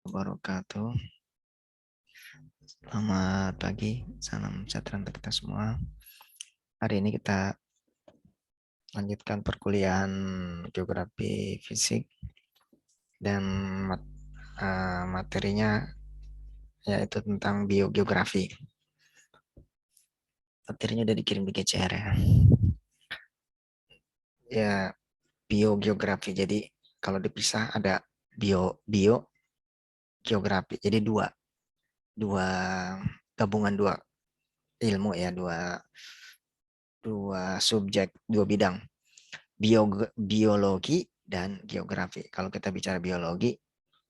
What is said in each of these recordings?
wabarakatuh. Selamat pagi, salam sejahtera untuk kita semua. Hari ini kita lanjutkan perkuliahan geografi fisik dan materinya yaitu tentang biogeografi. Materinya udah dikirim di GCR ya. Ya, biogeografi. Jadi kalau dipisah ada biogeografi. Jadi dua gabungan dua ilmu ya, dua subjek, dua bidang, biologi dan geografi. Kalau kita bicara biologi,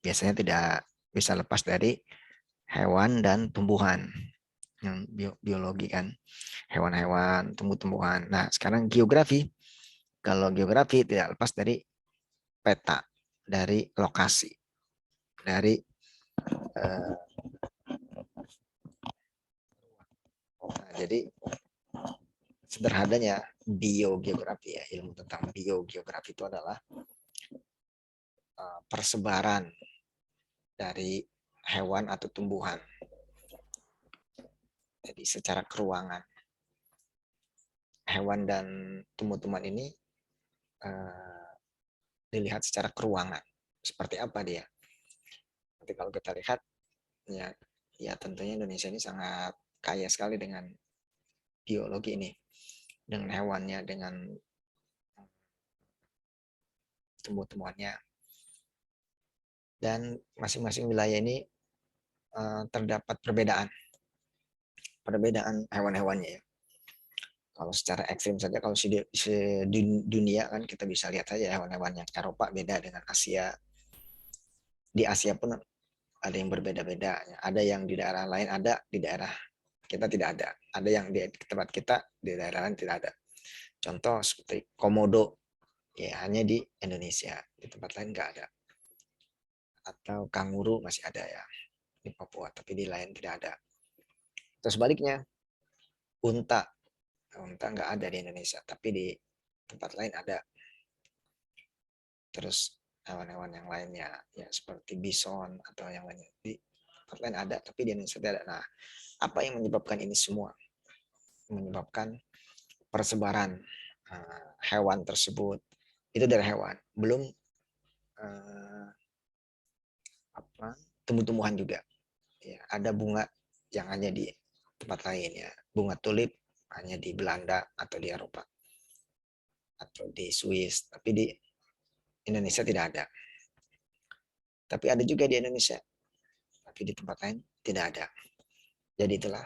biasanya tidak bisa lepas dari hewan dan tumbuhan. Yang biologi kan, hewan-hewan, tumbuh-tumbuhan. Nah, sekarang geografi. Kalau geografi tidak lepas dari peta, dari lokasi, dari jadi sederhananya biogeografi ya, ilmu tentang biogeografi itu adalah persebaran dari hewan atau tumbuhan. Jadi secara keruangan, hewan dan tumbuh-tumbuhan ini dilihat secara keruangan. Seperti apa dia? Nanti kalau kita lihat, ya tentunya Indonesia ini sangat kaya sekali dengan biologi ini. Dengan hewannya, dengan tumbuh-tumbuhannya. Dan masing-masing wilayah ini terdapat perbedaan hewan-hewannya ya. Kalau secara ekstrim saja, kalau di dunia kan kita bisa lihat saja hewan-hewan yang Eropa beda dengan Asia. Di Asia pun ada yang berbeda-beda. Ada yang di daerah lain ada, di daerah kita tidak ada. Ada yang di tempat kita, di daerah lain tidak ada. Contoh seperti komodo, ya hanya di Indonesia, di tempat lain nggak ada. Atau kanguru masih ada ya di Papua, tapi di lain tidak ada. Terus sebaliknya, unta nggak ada di Indonesia, tapi di tempat lain ada. Terus hewan-hewan yang lainnya ya seperti bison atau yang lainnya di tempat lain ada, tapi di Indonesia tidak ada. Nah, apa yang menyebabkan ini semua? Menyebabkan persebaran hewan tersebut itu dari hewan, belum tumbuh-tumbuhan juga. Ya, ada bunga yang hanya di tempat lain ya, bunga tulip hanya di Belanda atau di Eropa atau di Swiss, tapi di Indonesia tidak ada. Tapi ada juga di Indonesia, tapi di tempat lain tidak ada. Jadi itulah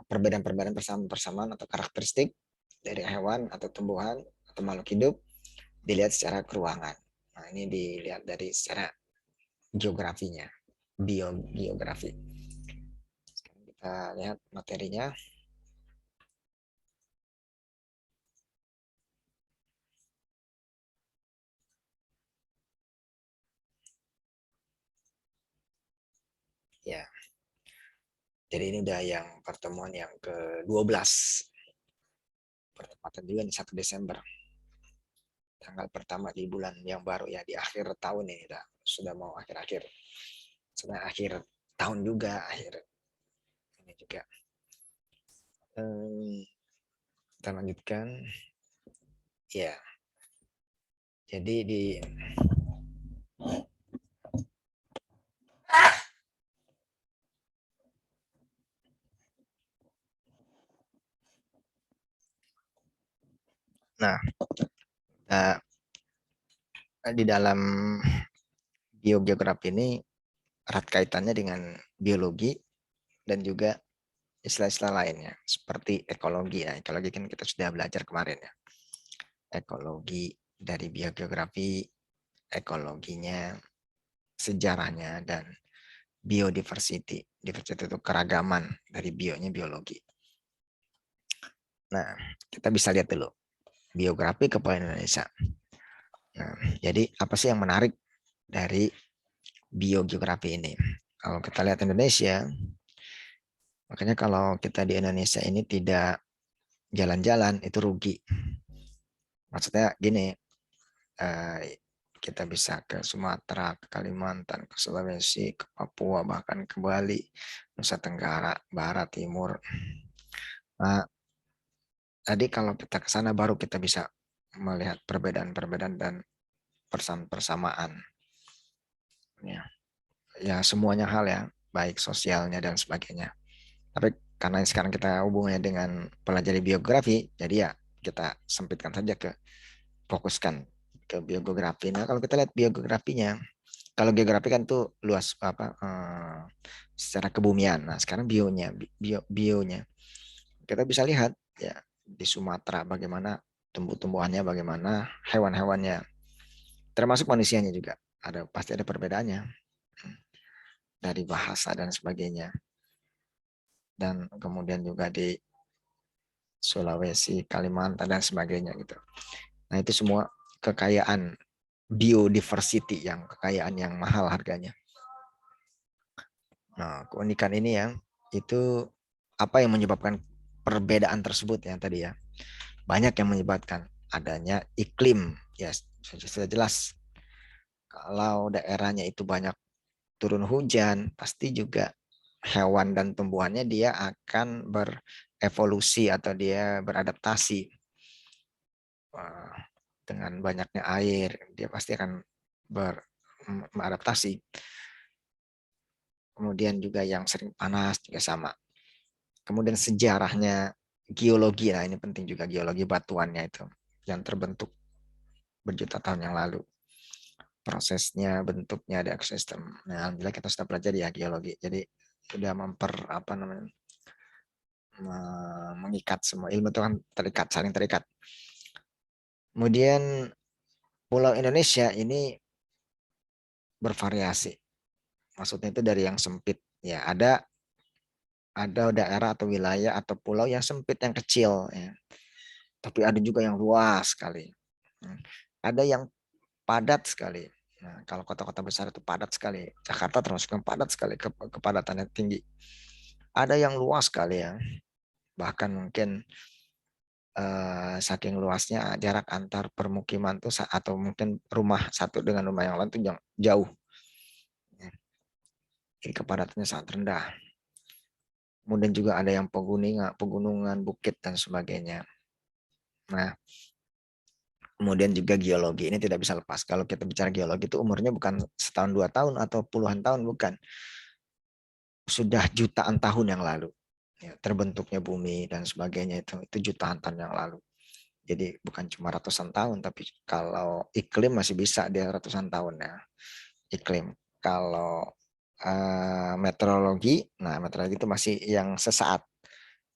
perbedaan-perbedaan persamaan atau karakteristik dari hewan atau tumbuhan atau makhluk hidup dilihat secara keruangan. Nah, ini dilihat dari secara geografinya, biogeografi. Sekarang kita lihat materinya. Ya, jadi ini udah yang pertemuan yang ke-12. Pertempatan juga nih 1 Desember. Tanggal pertama di bulan yang baru ya, di akhir tahun ini sudah mau akhir-akhir. Sudah akhir tahun juga, akhir ini juga. Kita lanjutkan. Ya. Jadi di Nah, di dalam biogeografi ini erat kaitannya dengan biologi dan juga istilah-istilah lainnya seperti ekologi. Nah, ekologi kan kita sudah belajar kemarin ya. Ekologi dari biogeografi, ekologinya, sejarahnya, dan biodiversity. Diversity itu keragaman, dari bionya biologi. Nah, kita bisa lihat dulu biografi Kepulauan Indonesia. Nah, jadi apa sih yang menarik dari biogeografi ini? Kalau kita lihat Indonesia, makanya kalau kita di Indonesia ini tidak jalan-jalan itu rugi. Maksudnya gini, Kita bisa ke Sumatera, ke Kalimantan, ke Sulawesi, ke Papua, bahkan ke Bali, Nusa Tenggara, Barat, Timur. Nah, tadi kalau kita ke sana baru kita bisa melihat perbedaan-perbedaan dan persamaan. Ya, ya semuanya hal ya, baik sosialnya dan sebagainya. Tapi karena sekarang kita hubungannya dengan pelajari biografi, jadi ya kita sempitkan saja fokuskan ke biografi. Nah, kalau kita lihat biografinya, kalau geografi kan tuh luas apa secara kebumian. Nah, sekarang bionya kita bisa lihat ya di Sumatera bagaimana tumbuh-tumbuhannya, bagaimana hewan-hewannya, termasuk manusianya juga. Pasti ada perbedaannya dari bahasa dan sebagainya. Dan kemudian juga di Sulawesi, Kalimantan dan sebagainya gitu. Nah, itu semua kekayaan biodiversity kekayaan yang mahal harganya. Nah, keunikan ini itu apa yang menyebabkan perbedaan tersebut yang tadi ya. Banyak yang menyebabkan adanya iklim. Ya, sudah jelas. Kalau daerahnya itu banyak turun hujan, pasti juga hewan dan tumbuhannya dia akan berevolusi atau dia beradaptasi. Dengan banyaknya air, dia pasti akan beradaptasi. Kemudian juga yang sering panas juga sama. Kemudian sejarahnya geologi, nah ini penting juga geologi batuannya itu yang terbentuk berjuta tahun yang lalu. Prosesnya, bentuknya, ada ekosistem. Nah, alhamdulillah kita sudah pelajari ya geologi. Jadi sudah mengikat semua ilmu itu kan terikat, saling terikat. Kemudian Pulau Indonesia ini bervariasi. Maksudnya itu dari yang sempit ya ada daerah atau wilayah atau pulau yang sempit yang kecil ya. Tapi ada juga yang luas sekali. Ada yang padat sekali. Nah, kalau kota-kota besar itu padat sekali. Jakarta termasuk yang padat sekali, kepadatannya tinggi. Ada yang luas sekali ya. Bahkan mungkin saking luasnya jarak antar permukiman tuh atau mungkin rumah satu dengan rumah yang lain tuh jauh. Jadi kepadatannya sangat rendah. Kemudian juga ada yang pegunungan, bukit dan sebagainya. Nah, kemudian juga geologi ini tidak bisa lepas. Kalau kita bicara geologi itu umurnya bukan setahun 2 tahun atau puluhan tahun, bukan. Sudah jutaan tahun yang lalu. Ya, terbentuknya bumi dan sebagainya itu jutaan tahun yang lalu. Jadi bukan cuma ratusan tahun, tapi kalau iklim masih bisa dia ratusan tahun ya. Iklim. Kalau meteorologi, nah meteorologi itu masih yang sesaat,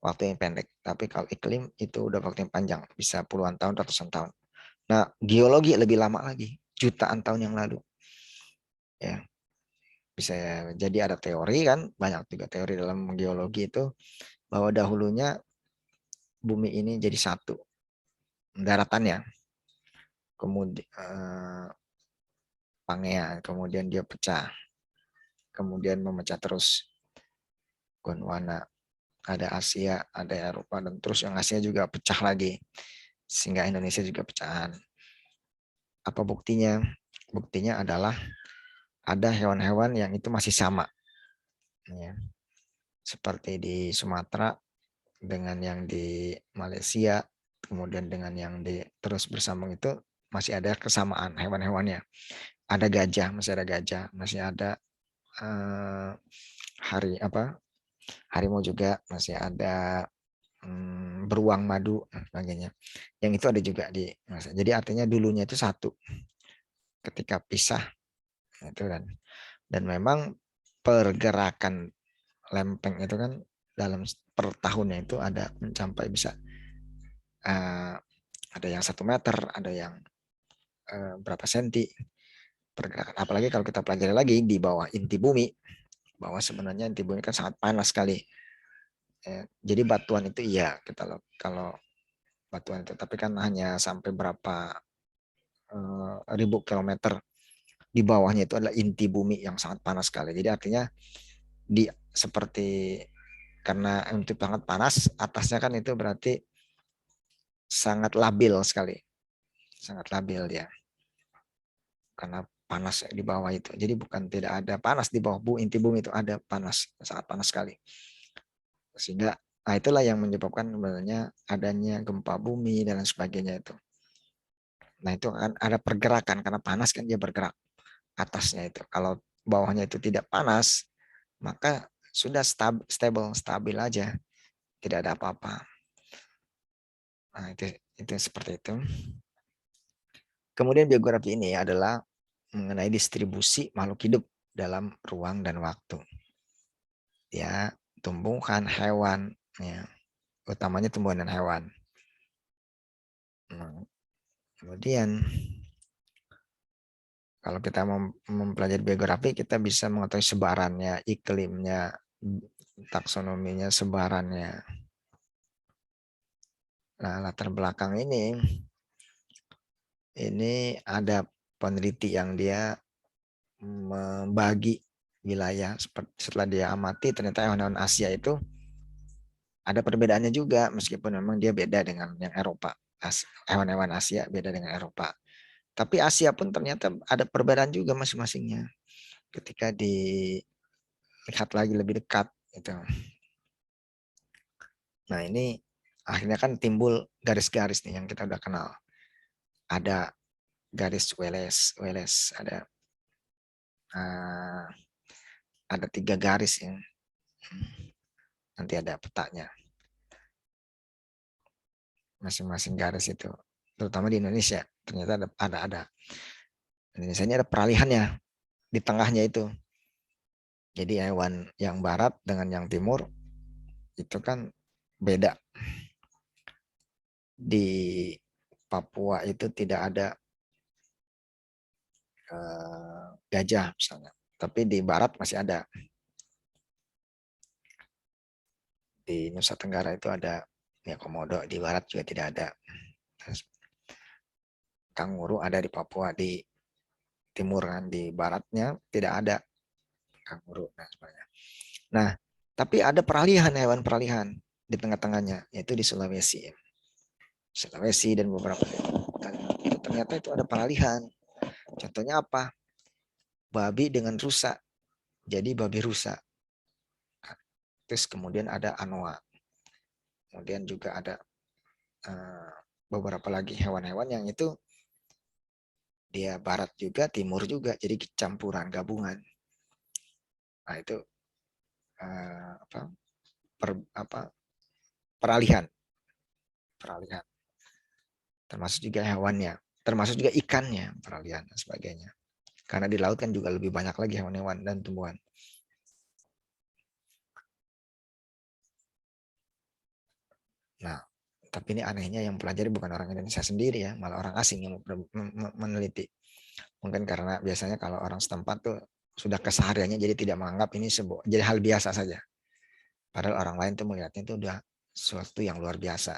waktu yang pendek. Tapi kalau iklim itu udah waktu yang panjang, bisa puluhan tahun, ratusan tahun. Nah, geologi lebih lama lagi, jutaan tahun yang lalu. Ya, bisa jadi ada teori kan, banyak juga teori dalam geologi itu bahwa dahulunya bumi ini jadi satu daratannya, kemudian Pangea, kemudian dia pecah, kemudian memecah terus Gondwana, ada Asia, ada Eropa, dan terus yang Asia juga pecah lagi, sehingga Indonesia juga pecahan. Apa buktinya? Buktinya adalah ada hewan-hewan yang itu masih sama, ya. Seperti di Sumatera dengan yang di Malaysia, kemudian dengan yang di terus bersambung itu masih ada kesamaan hewan-hewannya. Ada gajah, masih ada gajah, masih ada eh, harimau juga, masih ada beruang madu dan sebagainya. Yang itu ada juga di. Jadi artinya dulunya itu satu. Ketika pisah itu dan memang pergerakan lempeng itu kan dalam per tahunnya itu ada mencapai bisa ada yang 1 meter, ada yang berapa senti pergerakan. Apalagi kalau kita pelajari lagi di bawah inti bumi, bahwa sebenarnya inti bumi kan sangat panas sekali. Jadi batuan itu iya kita kalau batuan itu, tapi kan hanya sampai berapa ribu kilometer di bawahnya itu adalah inti bumi yang sangat panas sekali. Jadi artinya seperti karena untuk sangat panas, atasnya kan itu berarti sangat labil sekali, sangat labil ya. karena panas di bawah itu. Jadi bukan tidak ada panas di bawah inti bumi itu ada panas, sangat panas sekali. Sehingga itulah yang menyebabkan sebenarnya adanya gempa bumi dan lain sebagainya itu. Nah itu kan ada pergerakan karena panas kan dia bergerak atasnya itu. Kalau bawahnya itu tidak panas, maka sudah stabil aja, tidak ada apa-apa. Nah itu seperti itu. Kemudian biografi ini adalah mengenai distribusi makhluk hidup dalam ruang dan waktu. Ya, tumbuhan, hewan, ya, utamanya tumbuhan dan hewan. Nah, kemudian kalau kita mempelajari biografi, kita bisa mengetahui sebarannya, iklimnya, taksonominya, sebarannya. Nah, latar belakang ini ada peneliti yang dia membagi wilayah. Setelah dia amati, ternyata hewan-hewan Asia itu ada perbedaannya juga, meskipun memang dia beda dengan yang Eropa. Hewan-hewan Asia beda dengan Eropa. Tapi Asia pun ternyata ada perbedaan juga masing-masingnya. Ketika dilihat lagi lebih dekat, gitu. Nah ini akhirnya kan timbul garis-garis nih yang kita udah kenal. Ada garis Wallace, uh, ada 3 garis yang nanti ada petanya. Masing-masing garis itu, terutama di Indonesia, ternyata ada. Indonesia ini ada peralihannya di tengahnya itu. Jadi hewan yang barat dengan yang timur itu kan beda. Di Papua itu tidak ada gajah misalnya, tapi di barat masih ada. Di Nusa Tenggara itu ada ya komodo, di barat juga tidak ada. Kanguru ada di Papua, di timur kan, di baratnya tidak ada kanguru dan sebagainya. Nah, tapi ada peralihan, hewan peralihan di tengah-tengahnya, yaitu di Sulawesi. Sulawesi dan beberapa itu ternyata itu ada peralihan. Contohnya apa? Babi dengan rusa. Jadi babi rusa. Terus kemudian ada anoa. Kemudian juga ada beberapa lagi hewan-hewan yang itu dia barat juga, timur juga, jadi campuran, gabungan. Nah itu peralihan, termasuk juga hewannya, termasuk juga ikannya, peralihan dan sebagainya. Karena di laut kan juga lebih banyak lagi hewan-hewan dan tumbuhan. Nah, tapi ini anehnya yang pelajari bukan orang Indonesia sendiri ya, malah orang asing yang meneliti. Mungkin karena biasanya kalau orang setempat tuh sudah kesehariannya, jadi tidak menganggap ini sebuah jadi hal biasa saja. Padahal orang lain tuh melihatnya itu udah sesuatu yang luar biasa.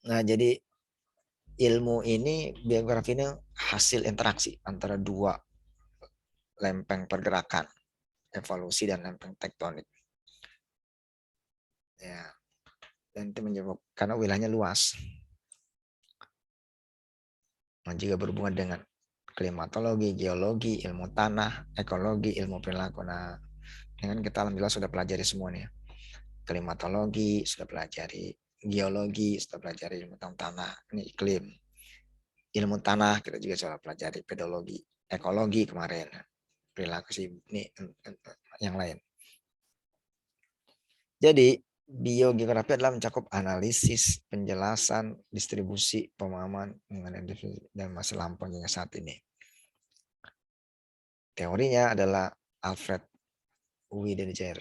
Nah, jadi ilmu ini, biografi ini hasil interaksi antara 2 lempeng pergerakan, evolusi dan lempeng tektonik. Ya, dan itu menyebabkan karena wilayahnya luas. Dan juga berhubungan dengan klimatologi, geologi, ilmu tanah, ekologi, ilmu perilaku. Nah, dengan kita alhamdulillah sudah pelajari semua nih. Klimatologi sudah pelajari, geologi sudah pelajari, ilmu tanah, ini iklim. Ilmu tanah kita juga sudah pelajari, pedologi, ekologi kemarin, perilaku sih ini yang lain. Jadi biogeografi adalah mencakup analisis, penjelasan, distribusi, pemahaman mengenai dan masa lampau hingga saat ini. Teorinya adalah Alfred Wegener,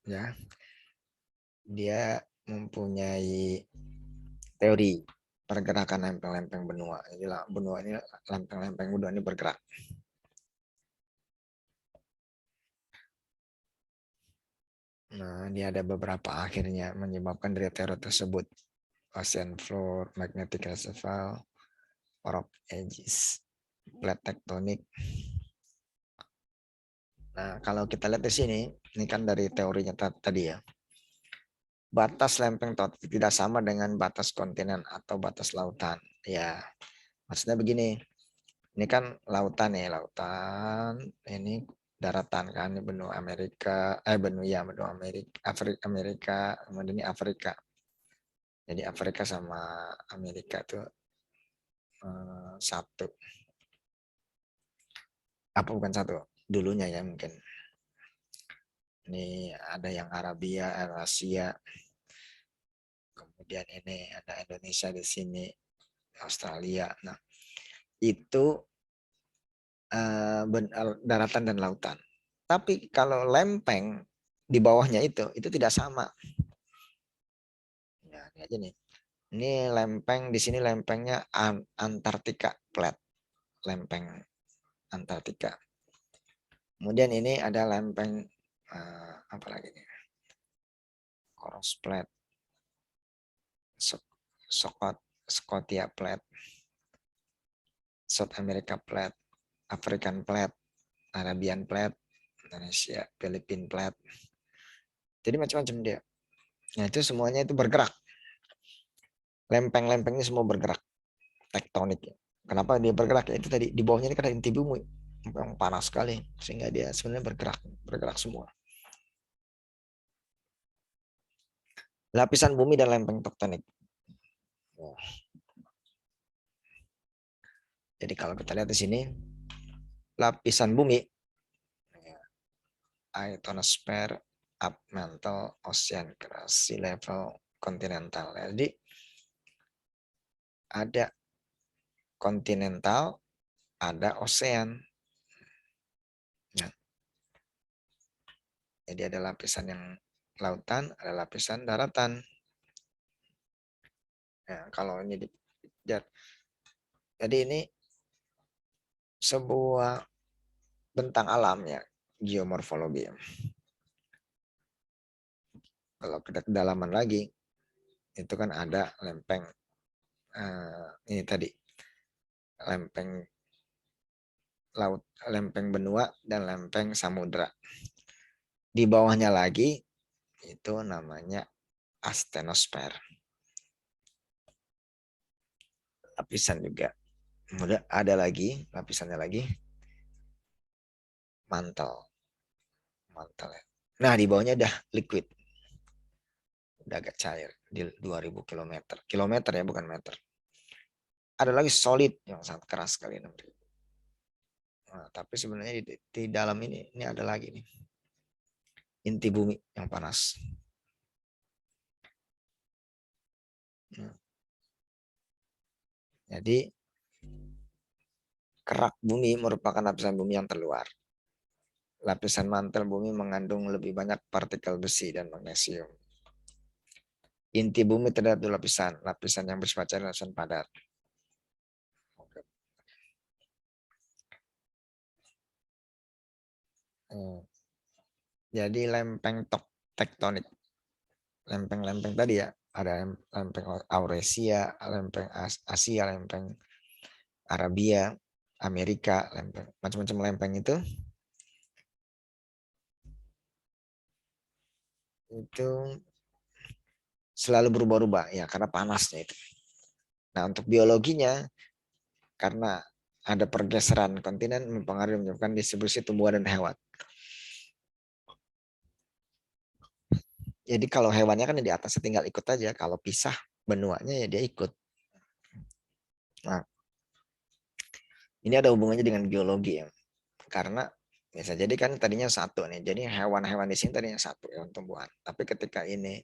ya. Dia mempunyai teori pergerakan lempeng-lempeng benua. Jadi benua ini, lempeng-lempeng benua ini bergerak. Nah, ini ada beberapa akhirnya menyebabkan dari teori tersebut. Ocean floor, magnetic reservoir, rock edges, plate tectonic. Nah, kalau kita lihat di sini, ini kan dari teorinya tadi ya. batas lempeng tektonik tidak sama dengan batas kontinen atau batas lautan. Ya, maksudnya begini. Ini kan lautan ya, lautan. Ini daratan kan, ini benua Amerika, benua Amerika, Amerika, kemudian ini Afrika. Jadi Afrika sama Amerika tuh satu. Apa bukan satu? Dulunya ya mungkin. Ini ada yang Arabia, Asia. Kemudian ini ada Indonesia di sini, Australia. Nah, itu daratan dan lautan. Tapi kalau lempeng di bawahnya itu tidak sama. Ya, ini aja nih. Ini lempeng di sini lempengnya Antartika Plate, lempeng Antartika. Kemudian ini ada lempeng apa lagi nih? Coros Plate, Scotia Plate, South America Plate, African Plate, Arabian Plate, Indonesia, Philippine Plate. Jadi macam-macam dia. Nah itu semuanya itu bergerak. Lempeng-lempengnya semua bergerak. Tektonik. Kenapa dia bergerak? Ya itu tadi di bawahnya ini kan ada inti bumi yang panas sekali sehingga dia sebenarnya bergerak semua. Lapisan bumi dan lempeng tektonik. Jadi kalau kita lihat di sini lapisan bumi, ionosfer, up mantle, ocean crust, sea level, kontinental. Jadi ada kontinental, ada ocean. Nah, jadi ada lapisan yang lautan, ada lapisan daratan. Nah, kalau ini jadi ini sebuah bentang alam ya, geomorfologi. Kalau kita kedalaman lagi, itu kan ada lempeng ini tadi lempeng laut, lempeng benua dan lempeng samudra. Di bawahnya lagi itu namanya astenosfer. Lapisan juga. Kemudian ada lagi lapisannya lagi mantel. Mantel ya. Nah, di bawahnya udah liquid. Udah agak cair di 2000 km. Kilometer ya, bukan meter. Ada lagi solid yang sangat keras sekali. Nah, tapi sebenarnya di dalam ini ada lagi nih. Inti bumi yang panas. Nah, jadi kerak bumi merupakan lapisan bumi yang terluar. Lapisan mantel bumi mengandung lebih banyak partikel besi dan magnesium. Inti bumi terdapat dua lapisan, lapisan yang bersifat cair dan lapisan padat. Jadi lempeng tektonik, lempeng-lempeng tadi ya, ada lempeng Eurasia, lempeng Asia, lempeng Arabia, Amerika, lempeng macam-macam lempeng itu selalu berubah-ubah ya karena panasnya itu. Nah untuk biologinya karena ada pergeseran kontinen mempengaruhi menyebabkan distribusi tumbuhan dan hewan. Jadi kalau hewannya kan di atasnya tinggal ikut aja, kalau pisah benuanya ya dia ikut. Nah ini ada hubungannya dengan geologi ya, karena bisa jadi kan tadinya satu nih, jadi hewan-hewan di sini tadinya satu hewan tumbuhan, tapi ketika ini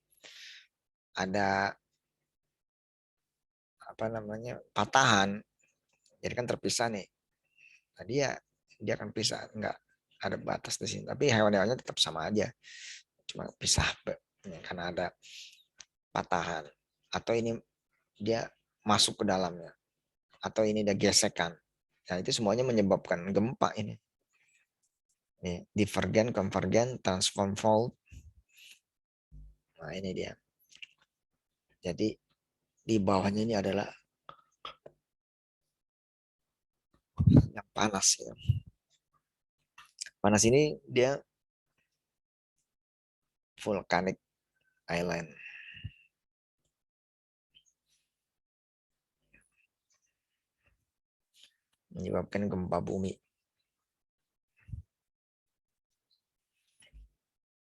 ada apa namanya patahan, jadi kan terpisah nih. Nah, dia akan pisah, enggak ada batas di sini. Tapi hewan-hewannya tetap sama aja, cuma pisah ya, karena ada patahan. Atau ini dia masuk ke dalamnya, atau ini ada gesekan. Nah itu semuanya menyebabkan gempa ini. Nih, divergen, konvergen, transform fault. Nah ini dia. Jadi di bawahnya ini adalah yang panas ya. Panas ini dia volcanic island. menyebabkan gempa bumi.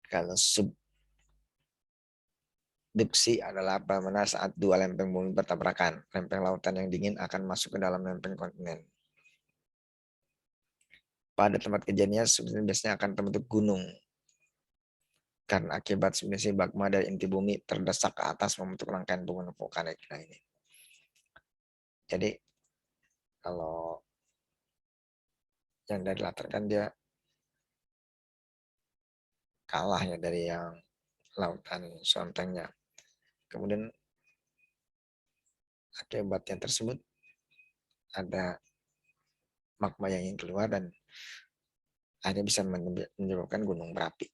Kalau subduksi adalah fenomena saat dua lempeng bumi bertabrakan. Lempeng lautan yang dingin akan masuk ke dalam lempeng kontinen. Pada tempat kejadiannya biasanya akan terbentuk gunung. Karena akibat subduksi magma dari inti bumi terdesak ke atas membentuk rangkaian bangunan vulkanik. Nah ini. Jadi kalau yang dari latar kan dia kalah ya dari yang lautan sontengnya. Kemudian akibat yang tersebut ada magma yang ingin keluar dan akhirnya bisa menyebabkan gunung berapi.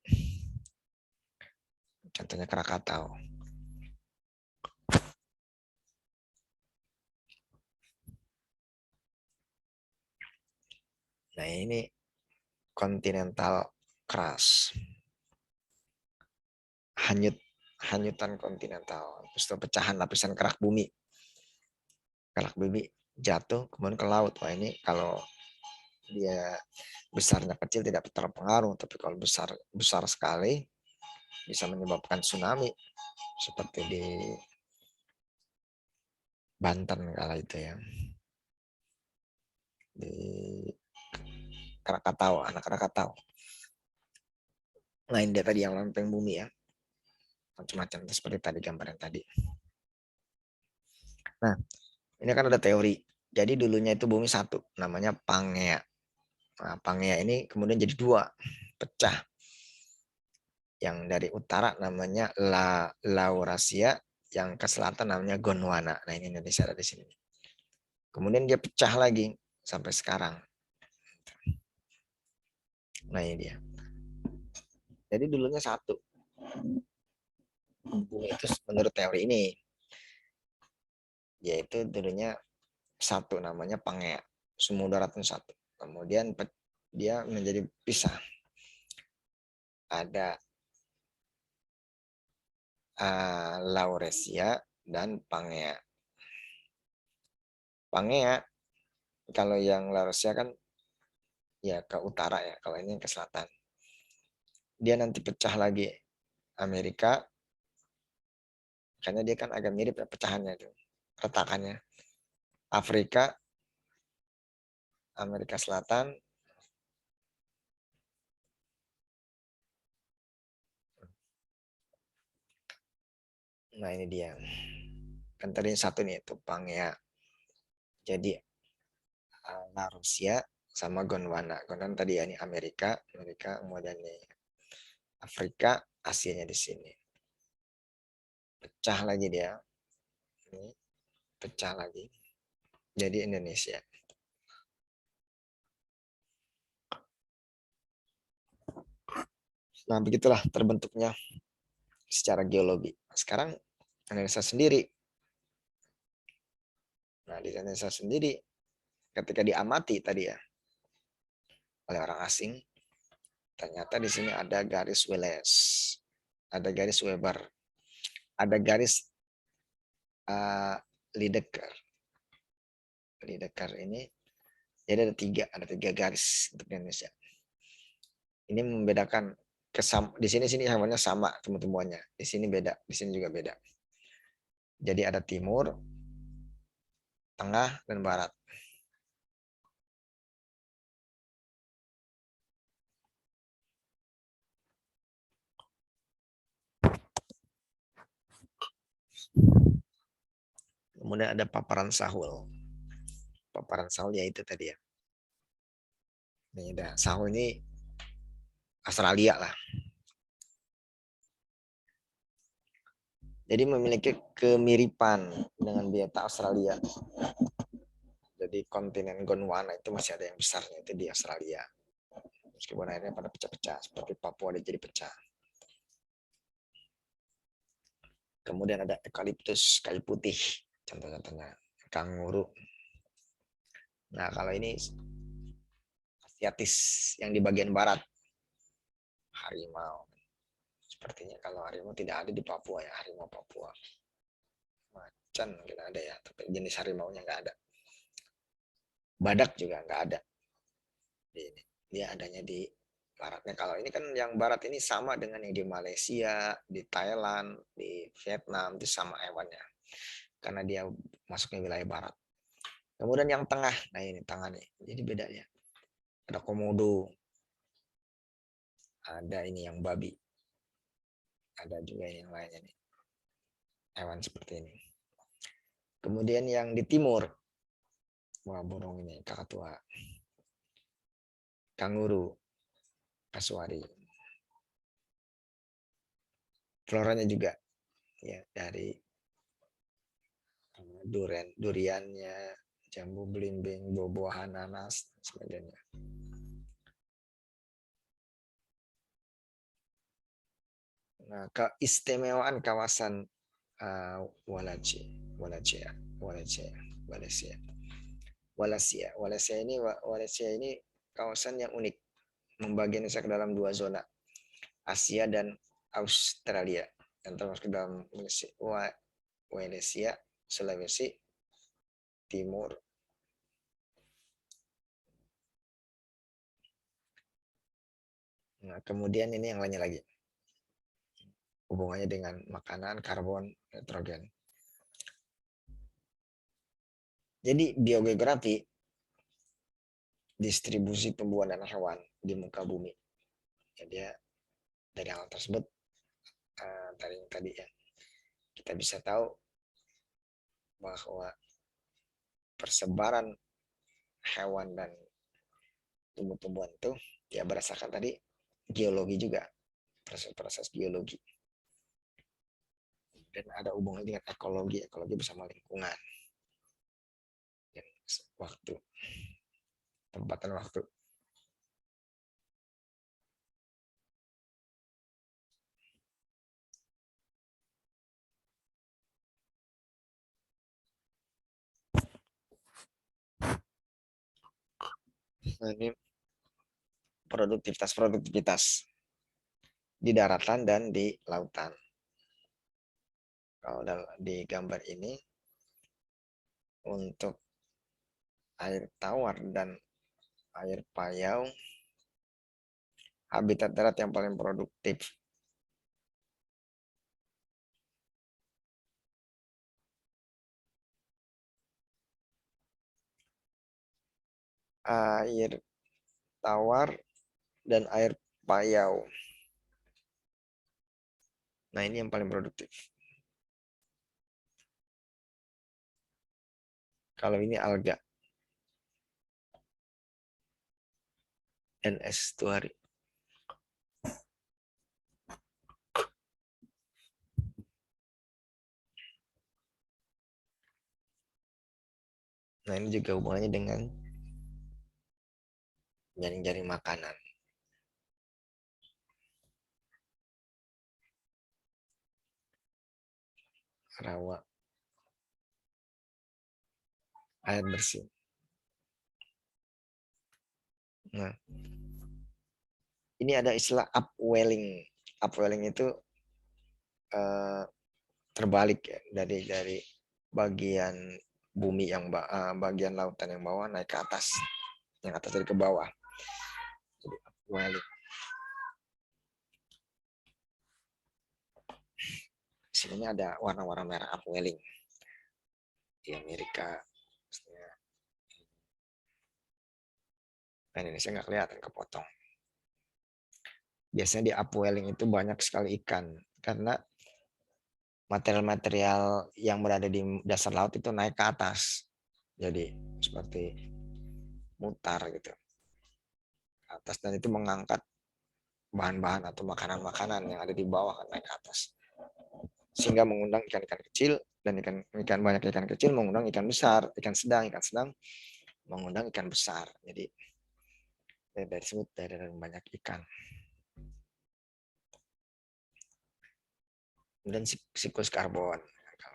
Contohnya Krakatau. Nah ini continental crust. Hanyutan kontinental. Terus itu pecahan lapisan kerak bumi. Kerak bumi jatuh kemudian ke laut. Wah ini kalau dia besarnya kecil tidak terpengaruh, tapi kalau besar sekali bisa menyebabkan tsunami seperti di Banten kala itu ya, di Krakatau, anak Krakatau. Lain dia tadi yang lempeng bumi ya, macam-macam seperti tadi gambaran tadi. Nah ini kan ada teori, jadi dulunya itu bumi satu namanya Pangea. Nah, Pangea ini kemudian jadi dua, pecah. Yang dari utara namanya Laurasia, yang ke selatan namanya Gondwana. Nah ini Indonesia ada di sini. Kemudian dia pecah lagi sampai sekarang. Nah ini dia. Jadi dulunya satu. Bumi itu menurut teori ini, yaitu dulunya satu namanya Pangea. Semua daratnya satu. Kemudian dia menjadi pisah. Ada Laurasia dan Pangea. Pangea kalau yang Laurasia kan ya ke utara ya, kalau ini ke selatan. Dia nanti pecah lagi Amerika, karena dia kan agak mirip ya pecahannya itu, retakannya. Afrika, Amerika Selatan, nah ini dia. Kan tadi satu nih itu Pangea. Jadi Rusia sama Gondwana. Gondwana tadi ya ini Amerika, kemudian ini Afrika, Asianya di sini. Pecah lagi dia. Ini pecah lagi. Jadi Indonesia. Nah, begitulah terbentuknya secara geologi. Sekarang Indonesia sendiri. Nah, di Indonesia sendiri ketika diamati tadi ya oleh orang asing, ternyata di sini ada garis Wallace, ada garis Weber, ada garis Lydekker. Lydekker ini jadi ada tiga garis untuk Indonesia. Ini membedakan di sini namanya sama temuannya, di sini beda, di sini juga beda. Jadi ada timur, tengah, dan barat. Kemudian ada paparan Sahul. Paparan Sahul ya itu tadi ya. Ini ada Sahul ini Australia lah. Jadi memiliki kemiripan dengan biota Australia. Jadi kontinen Gondwana itu masih ada yang besarnya itu di Australia. Meskipun akhirnya pada pecah-pecah, seperti Papua dia jadi pecah. Kemudian ada eukaliptus, kayu putih, contoh-contohnya kanguru. Nah kalau ini Asiatis yang di bagian barat, harimau. Sepertinya kalau harimau tidak ada di Papua ya, harimau Papua. Macan mungkin ada ya, tapi jenis harimaunya nggak ada. Badak juga nggak ada di ini. Dia adanya di baratnya. Kalau ini kan yang barat ini sama dengan yang di Malaysia, di Thailand, di Vietnam, itu sama hewannya. Karena dia masuknya wilayah barat. Kemudian yang tengah, nah ini tengah nih. Jadi bedanya. Ada komodo, ada ini yang babi, ada juga yang lainnya nih. Hewan seperti ini. Kemudian yang di timur, wah burung ini kakatua, kanguru, kasuari. Floranya juga ya dari duriannya, jambu belimbing, buah-buahan, nanas, dan sebagainya. Nah, keistimewaan kawasan Walace, Walace, Walace, Walace, Walasia. Walasia ini kawasan yang unik, membagi Indonesia ke dalam dua zona, Asia dan Australia, yang termasuk dalam Walesia, Sulawesi Timur. Nah, kemudian ini yang lainnya lagi, hubungannya dengan makanan, karbon, nitrogen. Jadi biogeografi distribusi tumbuhan dan hewan di muka bumi. Jadi ya, dari hal tersebut dari yang tadi ya kita bisa tahu bahwa persebaran hewan dan tumbuh-tumbuhan itu ya berdasarkan tadi geologi juga, proses-proses geologi, dan ada hubungannya dengan ekologi, ekologi bersama lingkungan dan waktu, tempat dan waktu. Nah, ini produktivitas di daratan dan di lautan. Kalau di gambar ini untuk air tawar dan air payau, habitat darat yang paling produktif. Air tawar dan air payau. Nah, ini yang paling produktif. Kalau ini alga dan estuari. Nah, ini juga hubungannya dengan jaring-jaring makanan. Rawa, air bersih. Nah, ini ada istilah upwelling. Upwelling itu eh, terbalik ya, dari bagian bumi yang bagian lautan yang bawah naik ke atas, yang atas dari ke bawah. Jadi upwelling. Sini ada warna-warna merah upwelling di Amerika. Nah, Indonesia nggak kelihatan, kepotong. Biasanya di upwelling itu banyak sekali ikan karena material-material yang berada di dasar laut itu naik ke atas. Jadi seperti mutar gitu ke atas, dan itu mengangkat bahan-bahan atau makanan-makanan yang ada di bawah naik ke atas. Sehingga mengundang ikan-ikan kecil, dan ikan banyak ikan kecil mengundang ikan besar, ikan sedang mengundang ikan besar. Jadi dari disebut dari banyak ikan. Kemudian siklus karbon.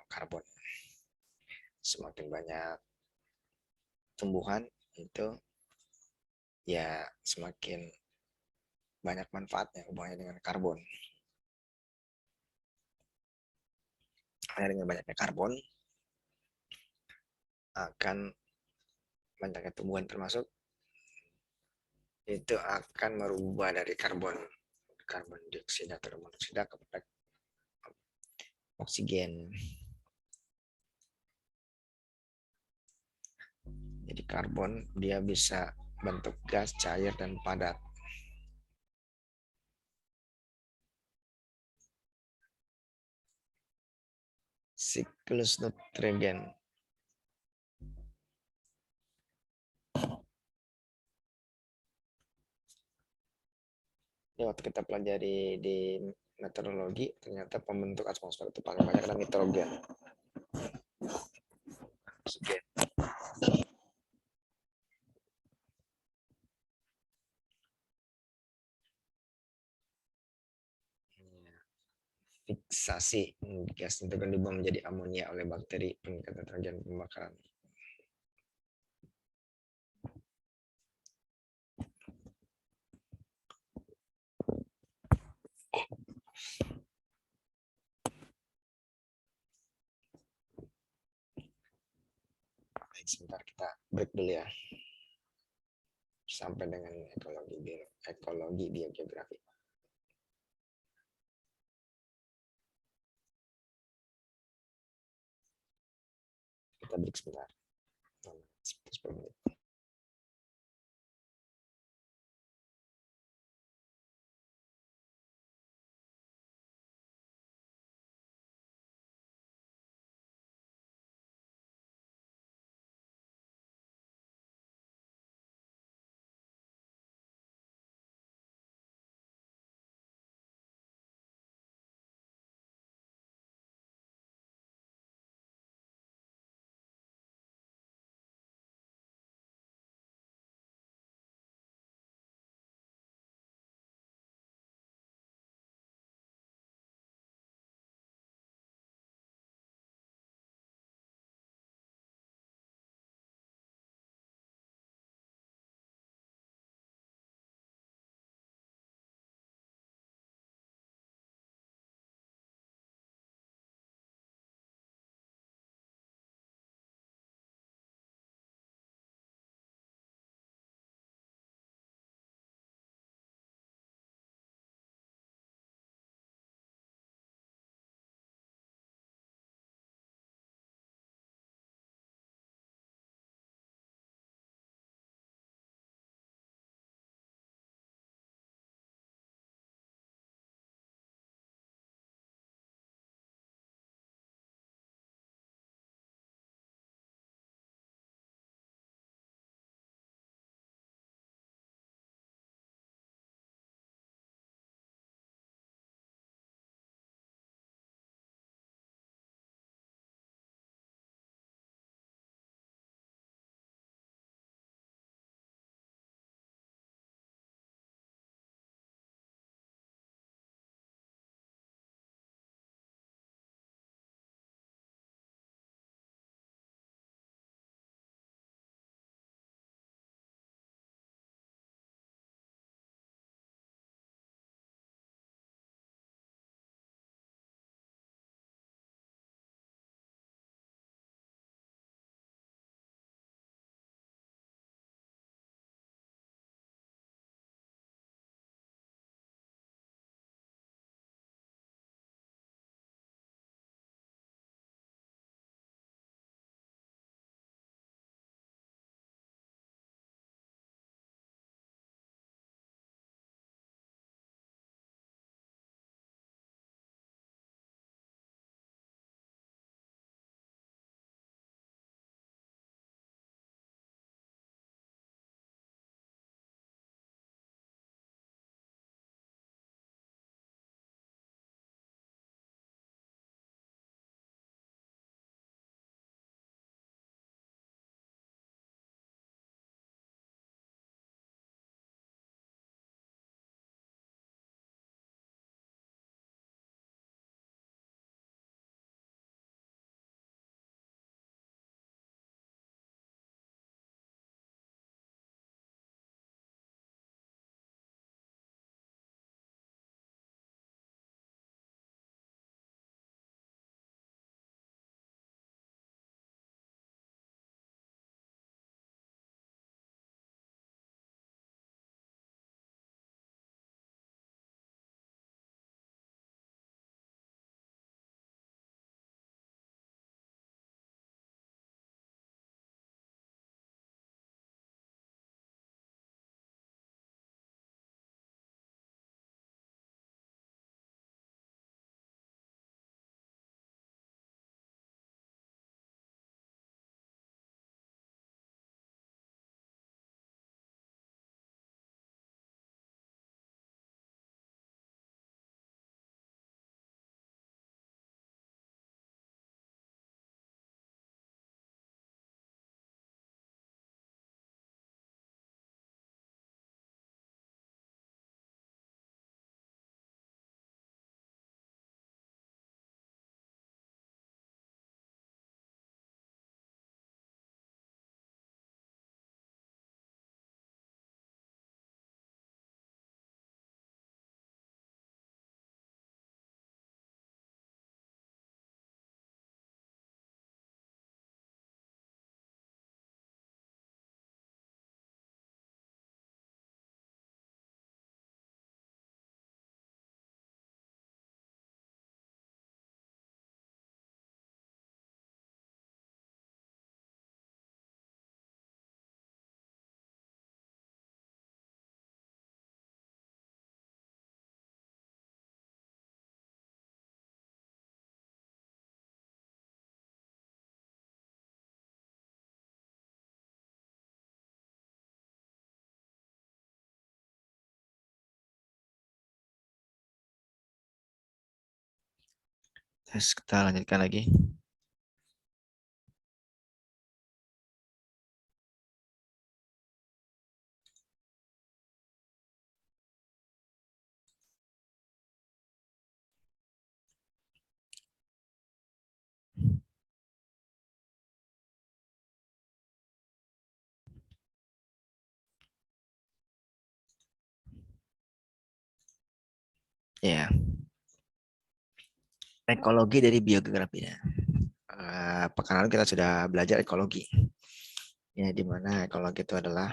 Karbon semakin banyak tumbuhan itu ya semakin banyak manfaatnya hubungannya dengan karbon. Karena dengan banyaknya karbon akan banyaknya tumbuhan termasuk, itu akan merubah dari karbon karbon dioksida atau monoksida kepada oksigen. Jadi karbon dia bisa bentuk gas, cair, dan padat. Siklus nitrogen. Ini waktu kita pelajari di meteorologi, ternyata pembentuk atmosfer itu paling banyak adalah nitrogen. Oksigen. Fiksasi gas nitrogen diubah menjadi amonia oleh bakteri pengikat nitrogen pembakaran. Baik, sebentar kita break dulu ya. Sampai dengan ekologi biogeografi. Kita break sebentar. 10 menit. Terus kita lanjutkan lagi. Ya, ekologi dari biogeografi ya. Pekan lalu kita sudah belajar ekologi. Ya, di mana ekologi itu adalah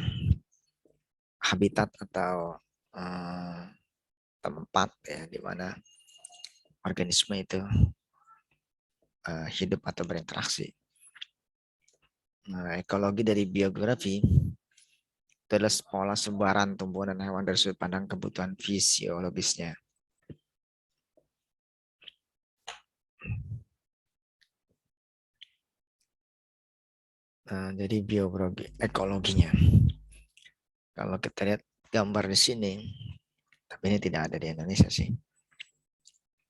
habitat atau eh, tempat ya di mana organisme itu hidup atau berinteraksi. Nah, ekologi dari biogeografi itu adalah pola sebaran tumbuhan dan hewan dari sudut pandang kebutuhan fisiologisnya. Nah, jadi biogeografi ekologinya. Kalau kita lihat gambar di sini, tapi ini tidak ada di Indonesia sih.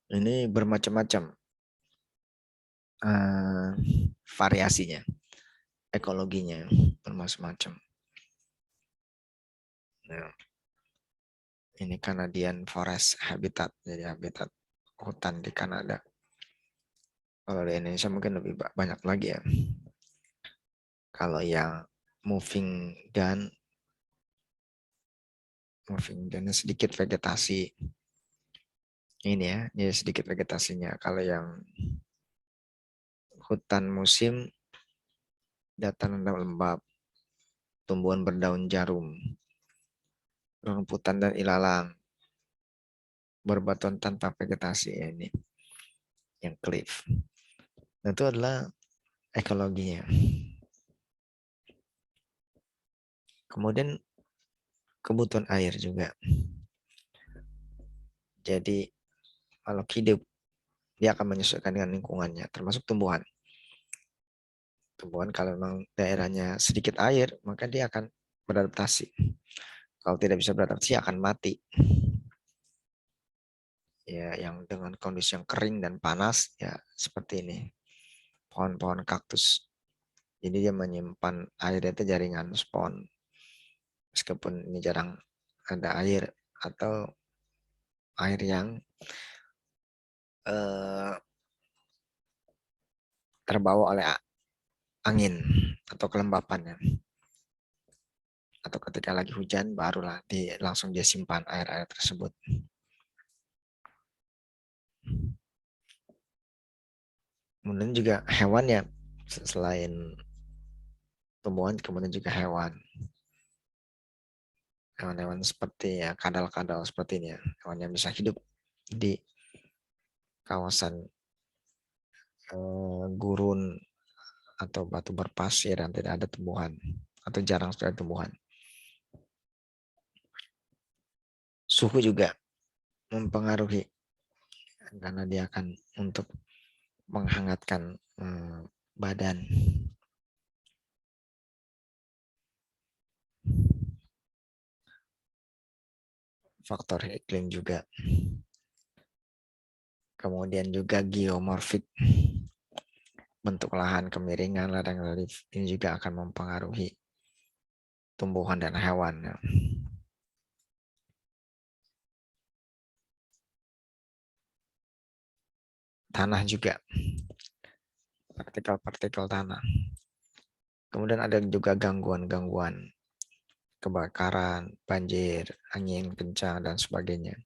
Ini bermacam-macam uh, variasinya, ekologinya bermacam-macam. Nah, ini Canadian Forest Habitat, jadi habitat hutan di Kanada. Kalau di Indonesia mungkin lebih banyak lagi ya. Kalau yang moving gun sedikit vegetasi ini ya, jadi sedikit vegetasinya. Kalau yang hutan musim dataran lembab, tumbuhan berdaun jarum, rumputan dan ilalang, berbatuan tanpa vegetasi ya, ini yang cliff. Nah, itu adalah ekologinya. Kemudian kebutuhan air juga. Jadi makhluk hidup dia akan menyesuaikan dengan lingkungannya, termasuk tumbuhan. Tumbuhan kalau memang daerahnya sedikit air, maka dia akan beradaptasi. Kalau tidak bisa beradaptasi akan mati. Ya, yang dengan kondisi yang kering dan panas ya seperti ini. Pohon-pohon kaktus. Jadi dia menyimpan air itu jaringan spon. Meskipun ini jarang ada air atau air yang eh, terbawa oleh angin atau kelembapan ya. Atau ketika lagi hujan barulah langsung dia simpan air-air tersebut. Kemudian juga hewan ya, selain tumbuhan kemudian juga hewan. Hewan-hewan seperti ya kadal-kadal seperti ini ya. Hewan yang bisa hidup di kawasan gurun atau batu berpasir yang tidak ada tumbuhan atau jarang sekali tumbuhan. Suhu juga mempengaruhi karena dia akan untuk menghangatkan badan. Faktor iklim juga. Kemudian juga geomorfik, bentuk lahan, kemiringan, ladang relief ini juga akan mempengaruhi tumbuhan dan hewan. Tanah juga, partikel-partikel tanah. Kemudian ada juga gangguan-gangguan, kebakaran, banjir, angin kencang, dan sebagainya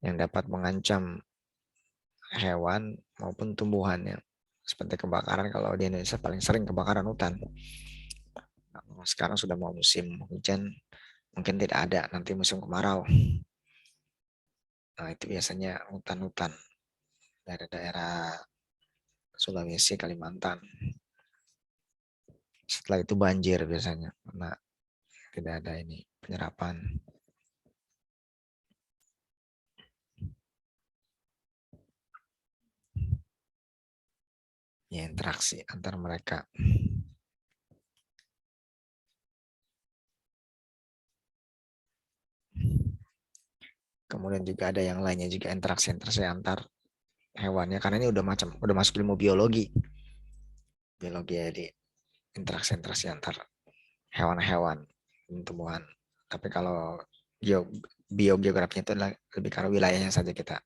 yang dapat mengancam hewan maupun tumbuhannya. Seperti kebakaran, kalau di Indonesia paling sering kebakaran hutan. Sekarang sudah mau musim hujan, mungkin tidak ada, nanti musim kemarau. Nah, itu biasanya hutan-hutan daerah-daerah Sulawesi, Kalimantan. Setelah itu banjir biasanya, karena tidak ada ini penyerapan. Ya, interaksi antar mereka. Kemudian juga ada yang lainnya juga interaksi antar hewannya, karena ini udah masuk ilmu biologi. Biologi ya, di interaksi antar hewan-hewan dan tumbuhan. Tapi kalau biogeografinya itu adalah lebih karena wilayahnya saja, kita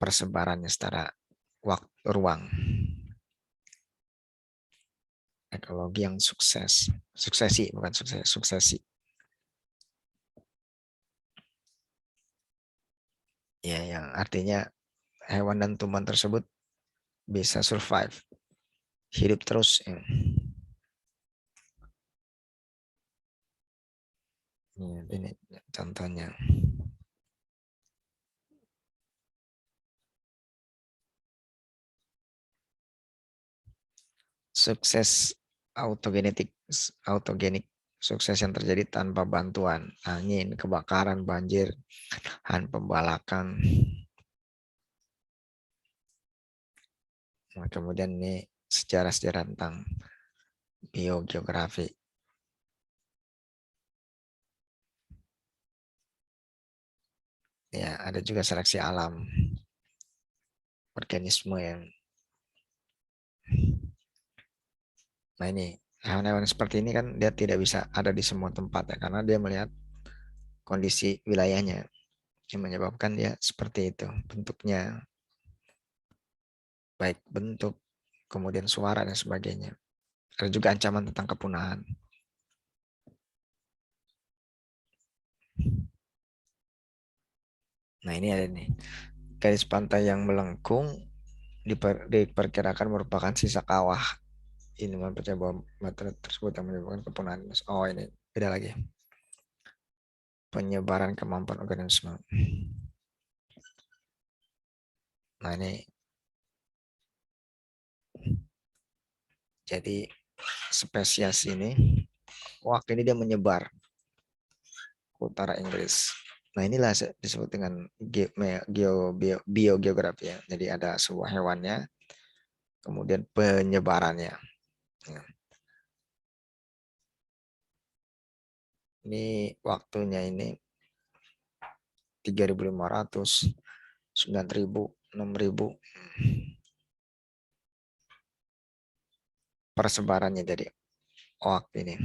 persebarannya secara waktu ruang. Ekologi yang suksesi, bukan sukses, suksesi. Ya, yang artinya hewan dan tumbuhan tersebut bisa survive, hidup terus. Ya. Ya, ini contohnya. Sukses autogenik, sukses yang terjadi tanpa bantuan angin, kebakaran, banjir, pembalakan. Nah, kemudian ini sejarah-sejarah tentang biogeografi. Ya, ada juga seleksi alam, organisme yang. Nah, ini hewan-hewan seperti ini kan dia tidak bisa ada di semua tempat ya, karena dia melihat kondisi wilayahnya yang menyebabkan dia seperti itu bentuknya, baik bentuk, kemudian suara dan sebagainya. Ada juga ancaman tentang kepunahan. Nah, ini ada nih, garis pantai yang melengkung diperkirakan merupakan sisa kawah. Ini mempercayai bahwa materi tersebut yang menyebabkan kepunahan. Oh, ini beda lagi. Penyebaran kemampuan organisme. Nah, ini jadi spesies ini, ini dia menyebar ke utara Inggris. Nah, inilah disebut dengan biogeografi ya. Jadi ada sebuah hewannya, kemudian penyebarannya. Ya. Ini waktunya ini 3.500, 9.000, 6.000 persebarannya dari oak ini.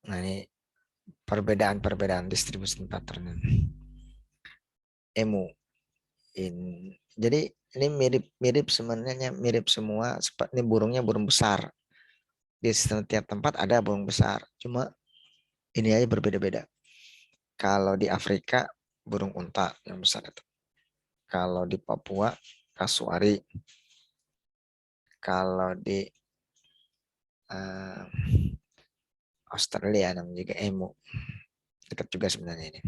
Nah, ini perbedaan distribusi pattern. Emu. Jadi ini mirip sebenarnya, mirip semua. Ini burungnya burung besar. Di setiap tempat ada burung besar. Cuma ini aja berbeda-beda. Kalau di Afrika burung unta yang besar itu. Kalau di Papua kasuari. Kalau di uh, Australia namanya juga emu. Dekat juga sebenarnya ini.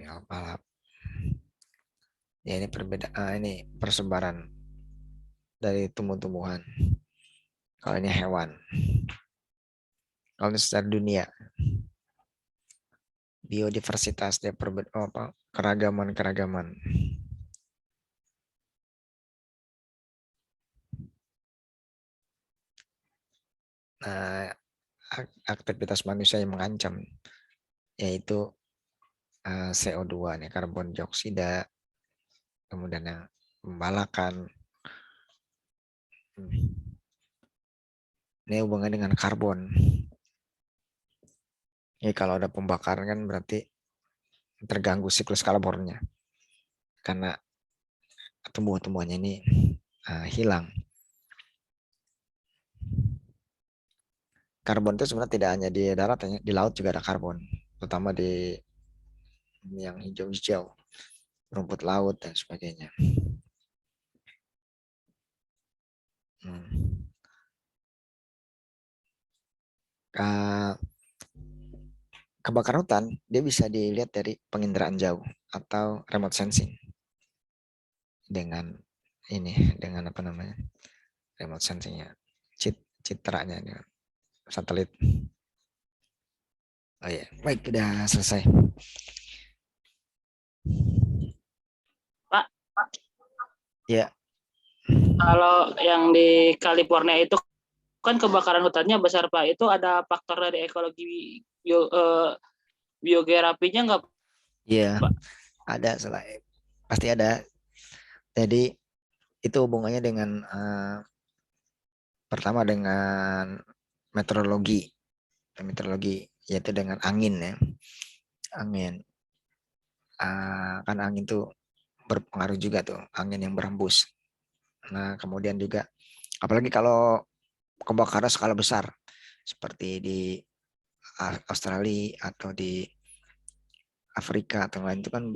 Alpalap. Ya, ini perbedaan, ini persebaran dari tumbuh-tumbuhan. Kalau ini hewan. Kalau ini secara dunia, biodiversitas, dia keragaman. Nah, aktivitas manusia yang mengancam, yaitu CO2 nih, karbon dioksida, kemudian yang pembalakan. Ini hubungannya dengan karbon. Ini kalau ada pembakaran kan berarti terganggu siklus karbonnya, karena tumbuh-tumbuhannya ini hilang. Karbon itu sebenarnya tidak hanya di darat, di laut juga ada karbon, terutama di yang hijau-hijau, rumput laut dan sebagainya. Kebakaran hutan dia bisa dilihat dari penginderaan jauh atau remote sensing, dengan apa namanya, remote sensingnya, citranya dengan satelit. Oh ya, baik, udah selesai. Pak, Ya. Kalau yang di California itu kan kebakaran hutannya besar Pak. Itu ada faktor dari ekologi biogerafinya nggak Iya, Pak? ada selain pasti ada. Jadi itu hubungannya dengan pertama dengan meteorologi, meteorologi yaitu dengan angin ya, angin. Kan angin tuh berpengaruh juga tuh, angin yang berhembus. Nah, kemudian juga apalagi kalau kebakaran skala besar seperti di Australia atau di Afrika atau lain itu kan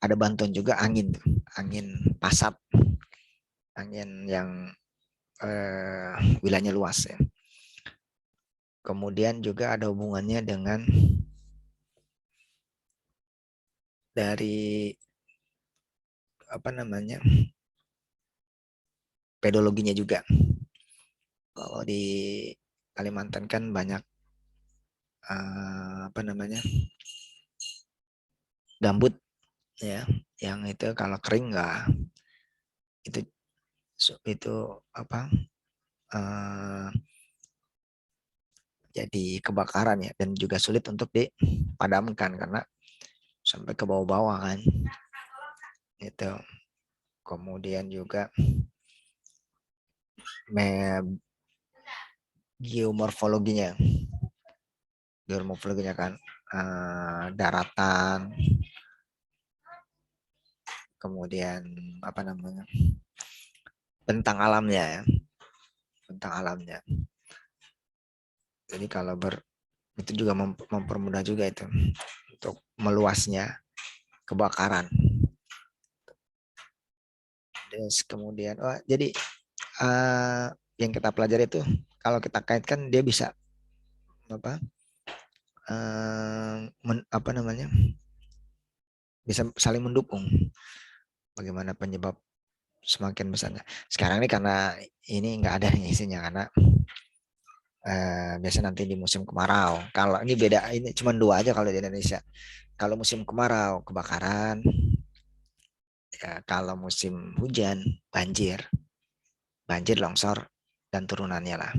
ada bantuan juga angin tuh, angin pasat, angin yang wilayahnya luas ya. Kemudian juga ada hubungannya dengan dari apa namanya pedologinya juga. Kalau di Kalimantan kan banyak apa namanya gambut ya, yang itu kalau kering nggak itu itu apa uh, jadi kebakaran ya, dan juga sulit untuk dipadamkan karena sampai ke bawah-bawah kan itu. Kemudian juga geomorfologinya, geomorfologinya kan daratan, kemudian apa namanya bentang alamnya ya, bentang alamnya. Jadi kalau itu juga mempermudah juga itu untuk meluasnya kebakaran. Terus kemudian jadi yang kita pelajari itu kalau kita kaitkan dia bisa apa apa namanya bisa saling mendukung. Bagaimana penyebab semakin besarnya? Sekarang ini karena ini nggak ada isinya karena biasa nanti di musim kemarau. Kalau ini beda, ini cuma dua aja kalau di Indonesia. Kalau musim kemarau kebakaran, ya, kalau musim hujan banjir, banjir longsor dan turunannya lah.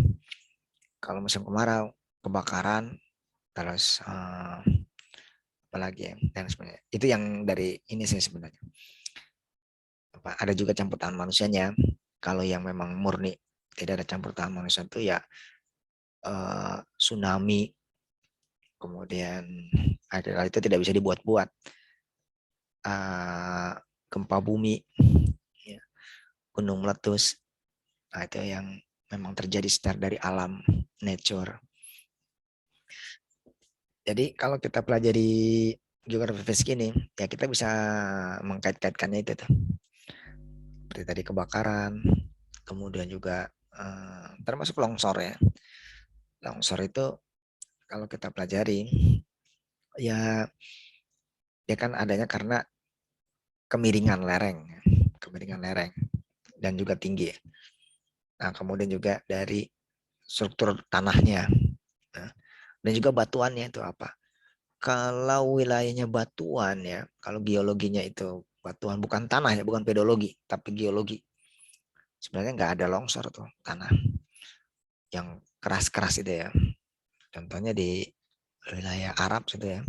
Kalau musim kemarau kebakaran, terus apalagi ya, dan sebenarnya itu yang dari ini sih sebenarnya. Ada juga campur tangan manusianya. Kalau yang memang murni tidak ada campur tangan manusia itu ya tsunami, kemudian ada itu tidak bisa dibuat-buat, gempa bumi, ya, gunung meletus, nah, itu yang memang terjadi secara dari alam nature. Jadi kalau kita pelajari geografi fisik ini, ya kita bisa mengkait-kaitkannya itu tuh. Seperti tadi kebakaran, kemudian juga termasuk longsor ya. Longsor itu kalau kita pelajari, ya dia kan adanya karena kemiringan lereng, kemiringan lereng dan juga tinggi. Nah, kemudian juga dari struktur tanahnya, nah, dan juga batuannya itu apa. Kalau wilayahnya batuan ya, kalau geologinya itu batuan, bukan tanah ya, bukan pedologi, tapi geologi. Sebenarnya nggak ada longsor tuh tanah yang keras-keras itu ya. Contohnya di wilayah Arab gitu ya,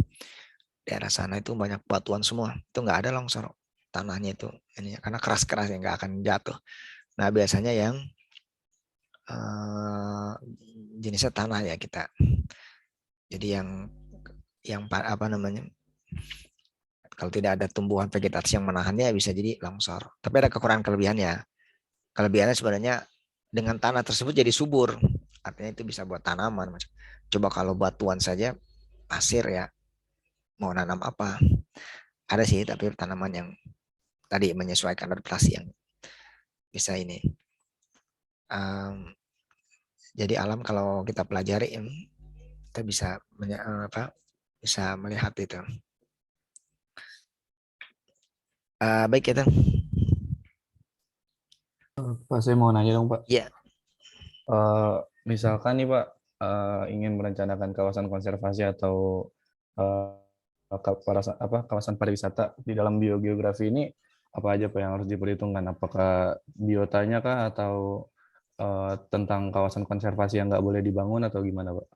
daerah sana itu banyak batuan semua, itu nggak ada longsor tanahnya itu ini karena keras-keras ya, nggak akan jatuh. Nah biasanya yang jenisnya tanah ya kita, jadi yang apa namanya kalau tidak ada tumbuhan vegetasi yang menahannya bisa jadi longsor. Tapi ada kekurangan kelebihannya. Kelebihannya sebenarnya dengan tanah tersebut jadi subur. Artinya itu bisa buat tanaman. Coba kalau batuan saja, pasir ya, mau nanam apa? Ada sih, tapi tanaman yang tadi menyesuaikan adaptasi yang bisa ini. Um, jadi alam kalau kita pelajari, kita bisa bisa melihat itu. Baik kita. Pak, saya mau nanya dong, Pak. Ya. Eh, Misalkan nih, Pak, ingin merencanakan kawasan konservasi atau kawasan pariwisata di dalam biogeografi ini, apa aja Pak yang harus diperhitungkan? Apakah biotanya kah atau tentang kawasan konservasi yang nggak boleh dibangun atau gimana Pak?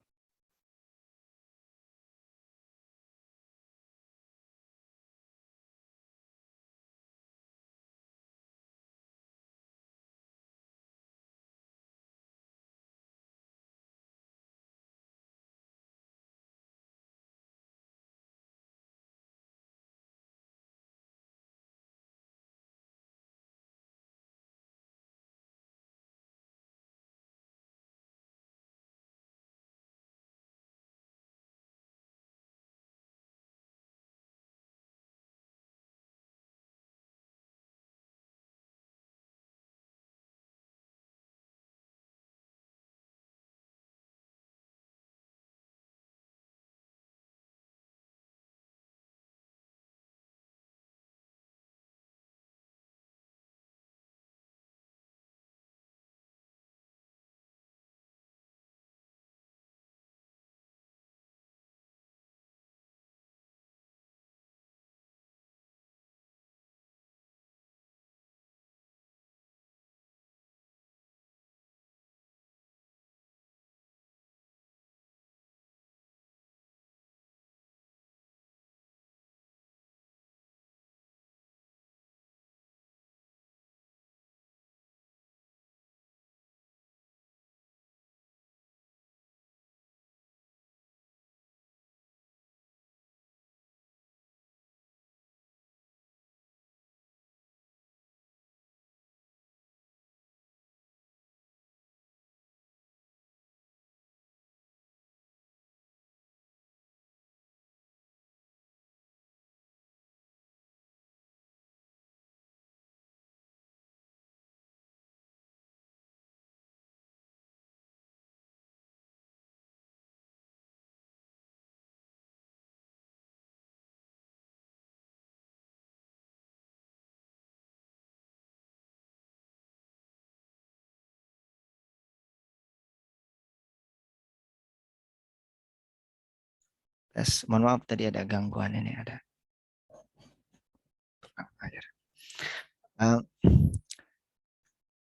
Tes, mohon maaf tadi ada gangguan ini ada.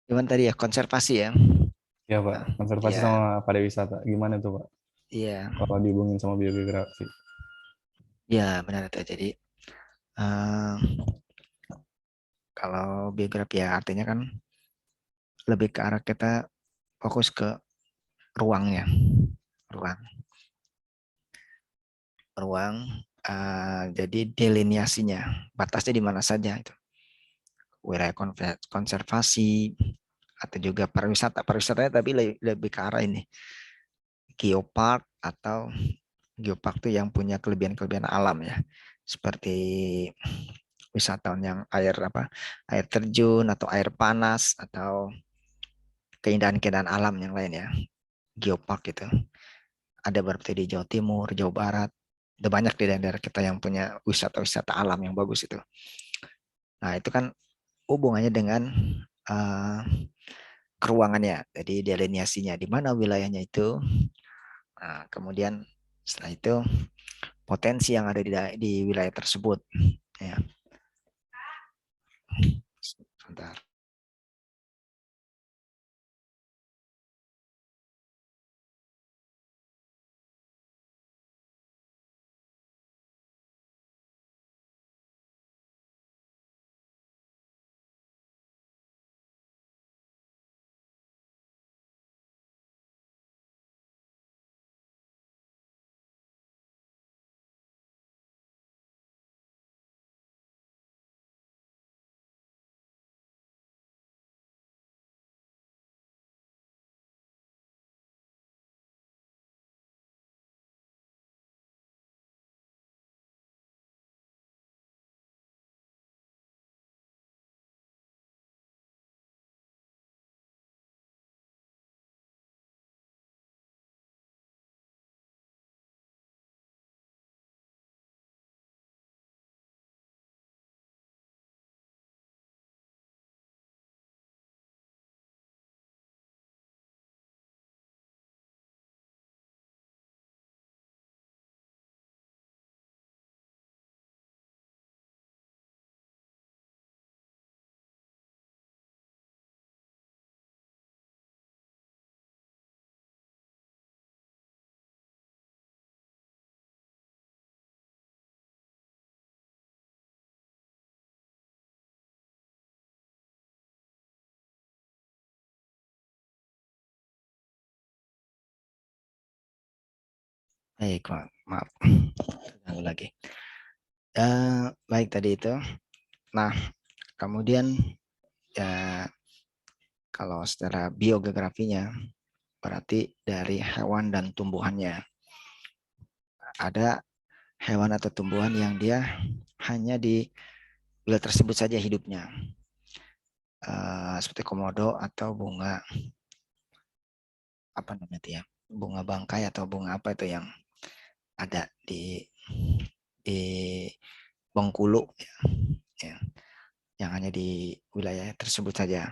Gimana tadi ya konservasi ya? Ya Pak, konservasi Ya, sama pariwisata. Gimana tuh Pak? iya, Kalau dihubungin sama biogeografi. ya benar itu. Jadi eh, kalau biografi ya artinya kan lebih ke arah kita fokus ke ruangnya, ruang, ruang. Jadi delineasinya, batasnya di mana saja itu. Wilayah konservasi atau juga pariwisata. Pariwisatanya tapi lebih ke arah ini geopark atau geopark itu yang punya kelebihan-kelebihan alam ya. Seperti wisatawan yang air terjun atau air panas atau keindahan-keindahan alam yang lain ya. Geopark itu ada berarti di Jawa Timur, Jawa Barat. Ada banyak di daerah kita yang punya wisata-wisata alam yang bagus itu. Nah, itu kan hubungannya dengan uh, keruangannya. Jadi delineasinya di mana wilayahnya itu. Nah, kemudian setelah itu potensi yang ada di wilayah tersebut. Ya, sebentar. Baik, maaf. Ganggu lagi. Baik tadi itu. Nah, kemudian ya kalau secara biogeografinya berarti dari hewan dan tumbuhannya. Ada hewan atau tumbuhan yang dia hanya di wilayah tersebut saja hidupnya. Seperti komodo atau bunga apa namanya itu ya? Bunga bangkai atau bunga apa itu yang ada di Bengkulu ya, yang hanya di wilayah tersebut saja.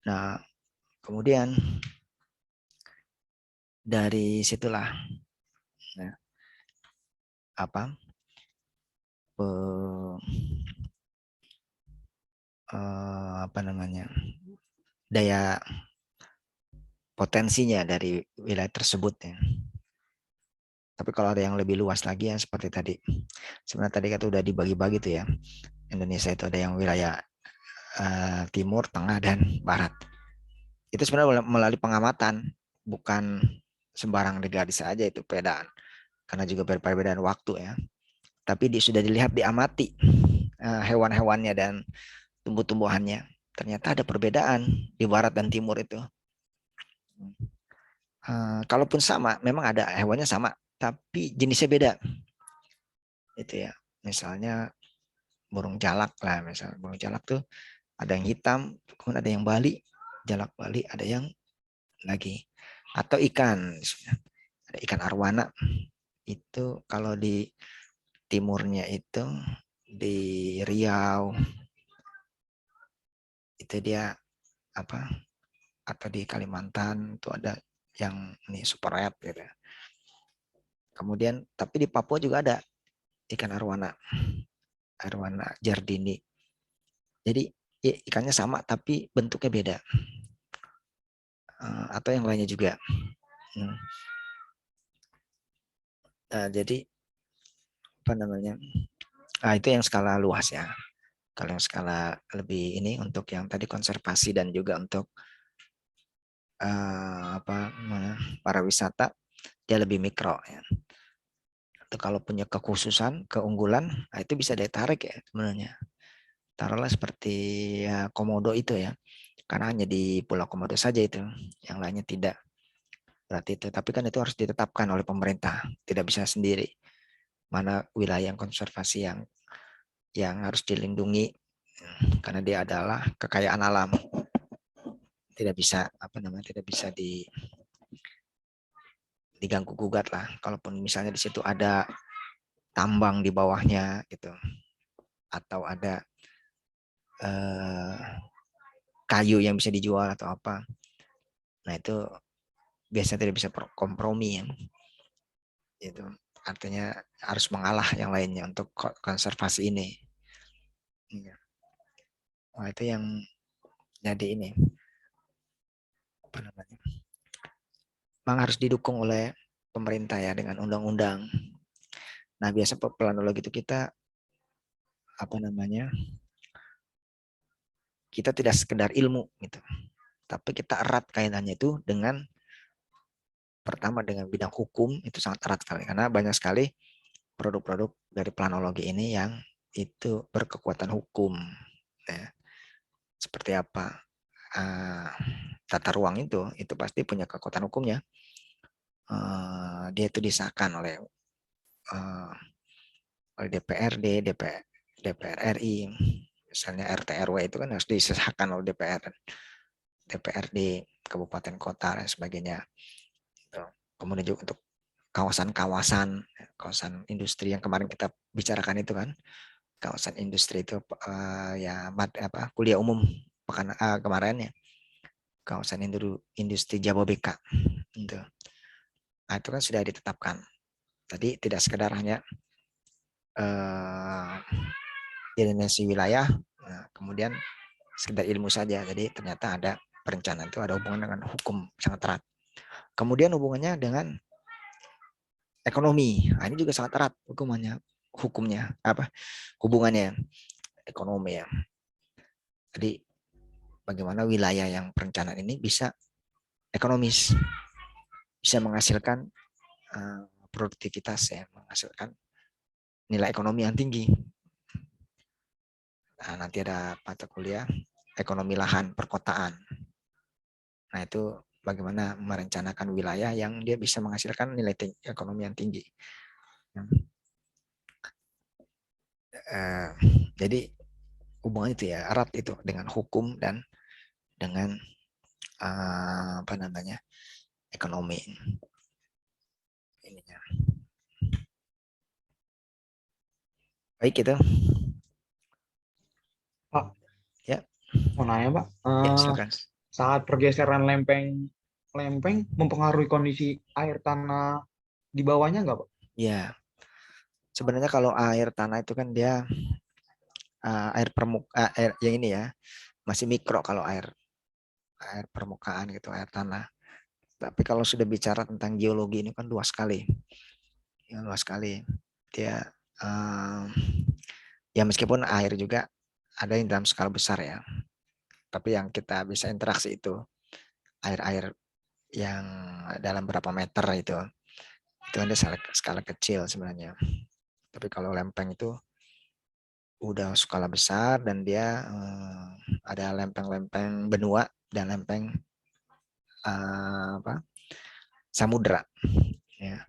Nah, kemudian dari situlah nah, apa namanya daya potensinya dari wilayah tersebut ya. Tapi kalau ada yang lebih luas lagi ya seperti tadi. Sebenarnya tadi kan udah dibagi-bagi tuh ya. Indonesia itu ada yang wilayah timur, tengah, dan barat. Itu sebenarnya melalui pengamatan, bukan sembarang digaris saja itu perbedaan. Karena juga perbedaan waktu ya. Tapi sudah dilihat, diamati hewan-hewannya dan tumbuh-tumbuhannya. Ternyata ada perbedaan di barat dan timur itu. Kalaupun sama, memang ada hewannya sama, tapi jenisnya beda. Itu ya. Misalnya burung jalak lah, misalnya burung jalak tuh ada yang hitam, kemudian ada yang Bali, jalak Bali, ada yang lagi. Atau ikan, ada ikan arwana. Itu kalau di timurnya itu di Riau, itu dia apa? Atau di Kalimantan itu ada yang ini super red gitu. Kemudian tapi di Papua juga ada ikan arwana jardini. Jadi ya, ikannya sama tapi bentuknya beda. Atau yang lainnya juga. Jadi apa namanya? Itu yang skala luas ya. Kalau yang skala lebih ini untuk yang tadi konservasi dan juga untuk para wisata dia lebih mikro ya. Atau kalau punya kekhususan, keunggulan, itu bisa daya tarik ya sebenarnya. Taruhlah seperti ya, komodo itu ya. Karena hanya di Pulau Komodo saja itu, yang lainnya tidak. Berarti itu, tapi kan itu harus ditetapkan oleh pemerintah, tidak bisa sendiri. Mana wilayah konservasi yang harus dilindungi karena dia adalah kekayaan alam. Tidak bisa tidak bisa diganggu gugat lah. Kalaupun misalnya di situ ada tambang di bawahnya gitu, atau ada kayu yang bisa dijual atau apa, nah itu biasanya tidak bisa kompromi ya. Itu artinya harus mengalah yang lainnya untuk konservasi ini. Nah, itu yang jadi ini apa namanya? Memang harus didukung oleh pemerintah ya dengan undang-undang. Nah, biasa planologi itu kita apa namanya? Kita tidak sekedar ilmu gitu. Tapi kita erat kaitannya itu dengan pertama dengan bidang hukum, itu sangat erat sekali karena banyak sekali produk-produk dari planologi ini yang itu berkekuatan hukum ya. Seperti apa tata ruang itu pasti punya kekuatan hukumnya. Dia itu disahkan oleh DPRD, DPR RI, misalnya RT RW itu kan harus disahkan oleh DPRD kabupaten kota dan sebagainya. Kemudian juga untuk kawasan industri yang kemarin kita bicarakan itu kan, kawasan industri itu ya kuliah umum kemarin ya, kawasan industri Jababeka itu. Nah, itu kan sudah ditetapkan. Tadi tidak sekedar hanya delineasi wilayah, nah, kemudian sekedar ilmu saja. Jadi ternyata ada perencanaan itu ada hubungan dengan hukum sangat erat. Kemudian hubungannya dengan ekonomi. Nah, ini juga sangat erat hubungannya ekonomi ya. Jadi bagaimana wilayah yang perencanaan ini bisa ekonomis, bisa menghasilkan produktivitas ya, menghasilkan nilai ekonomi yang tinggi. Nah, nanti ada mata kuliah ekonomi lahan perkotaan. Nah, itu bagaimana merencanakan wilayah yang dia bisa menghasilkan nilai ekonomi yang tinggi. Jadi hubungan itu ya erat itu dengan hukum dan dengan ekonomi. Ininya. Baik itu. Pak, ya. Mau nanya Pak, Ya, silakan. saat pergeseran lempeng mempengaruhi kondisi air tanah di bawahnya nggak Pak? Ya, sebenarnya kalau air tanah itu kan dia air permukaan, air yang ini ya masih mikro kalau air permukaan gitu, air tanah. Tapi kalau sudah bicara tentang geologi ini kan luas sekali, ya luas sekali. Dia ya meskipun air juga ada yang dalam skala besar ya, tapi yang kita bisa interaksi itu air-air yang dalam berapa meter itu ada skala kecil sebenarnya. Tapi kalau lempeng itu udah skala besar dan dia ada lempeng-lempeng benua dan lempeng samudra. Ya.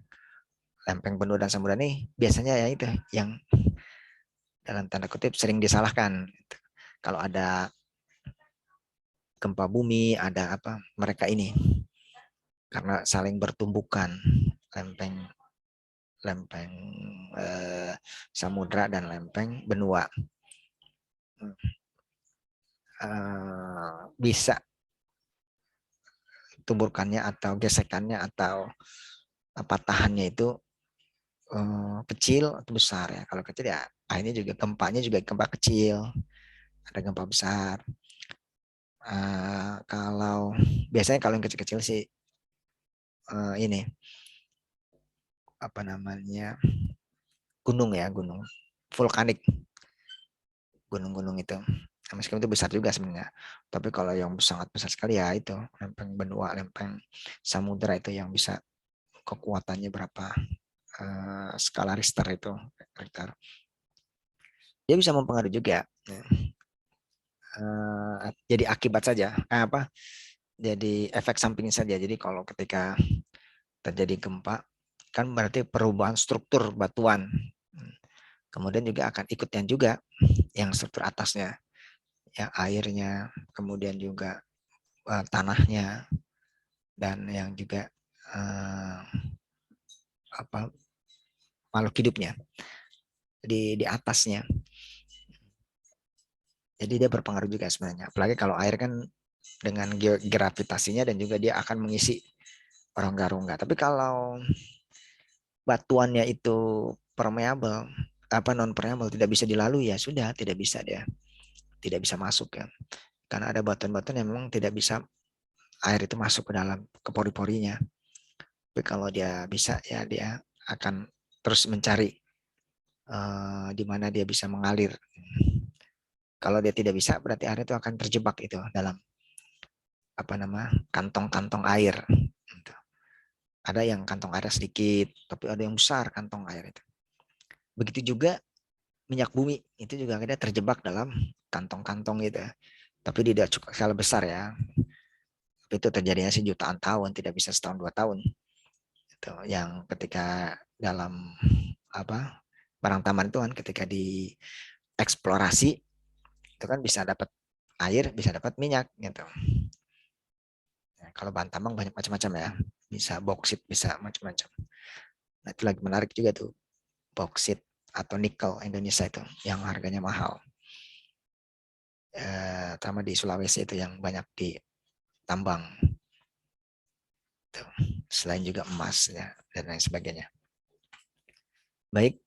Lempeng benua dan samudra nih biasanya ya itu yang dalam tanda kutip sering disalahkan. Kalau ada gempa bumi, ada apa, mereka ini karena saling bertumbukan lempeng samudra dan lempeng benua bisa tumbukannya atau gesekannya atau patahannya itu kecil atau besar ya. Kalau kecil ya ini juga gempanya juga gempa kecil, ada gempa besar. Kalau biasanya kalau yang kecil-kecil sih ini apa namanya gunung ya, gunung vulkanik, gunung-gunung itu. Meskipun itu besar juga sebenarnya, tapi kalau yang sangat besar sekali ya itu lempeng benua, lempeng samudra itu yang bisa kekuatannya berapa skala Richter itu, Richter. Dia bisa mempengaruhi juga. Jadi akibat saja, jadi efek samping saja. Jadi kalau ketika terjadi gempa, kan berarti perubahan struktur batuan. Kemudian juga akan ikutnya juga yang struktur atasnya, ya airnya, kemudian juga tanahnya, dan yang juga makhluk hidupnya di atasnya. Jadi dia berpengaruh juga sebenarnya. Apalagi kalau air kan dengan gravitasinya dan juga dia akan mengisi rongga-rongga. Tapi kalau batuannya itu permeable, non permeable, tidak bisa dilalui ya sudah, tidak bisa dia. Tidak bisa masuk ya. Karena ada batuan-batuan yang memang tidak bisa air itu masuk ke dalam, ke pori-porinya. Tapi kalau dia bisa ya dia akan terus mencari di mana dia bisa mengalir. Kalau dia tidak bisa berarti air itu akan terjebak itu dalam kantong-kantong air. Ada yang kantong air sedikit, tapi ada yang besar kantong air itu. Begitu juga minyak bumi itu juga ada terjebak dalam kantong-kantong itu. Tapi tidak cukup skala besar ya. Tapi itu terjadinya sih jutaan tahun, tidak bisa setahun 2 tahun. Itu yang ketika dalam barang taman itu kan ketika dieksplorasi itu kan bisa dapat air, bisa dapat minyak gitu. Nah, kalau bahan tambang banyak macam-macam ya, bisa bauksit, bisa macam-macam. Nah, itu lagi menarik juga tuh bauksit atau nikel Indonesia itu yang harganya mahal. Terutama di Sulawesi itu yang banyak ditambang. Selain juga emas ya, dan lain sebagainya. Baik.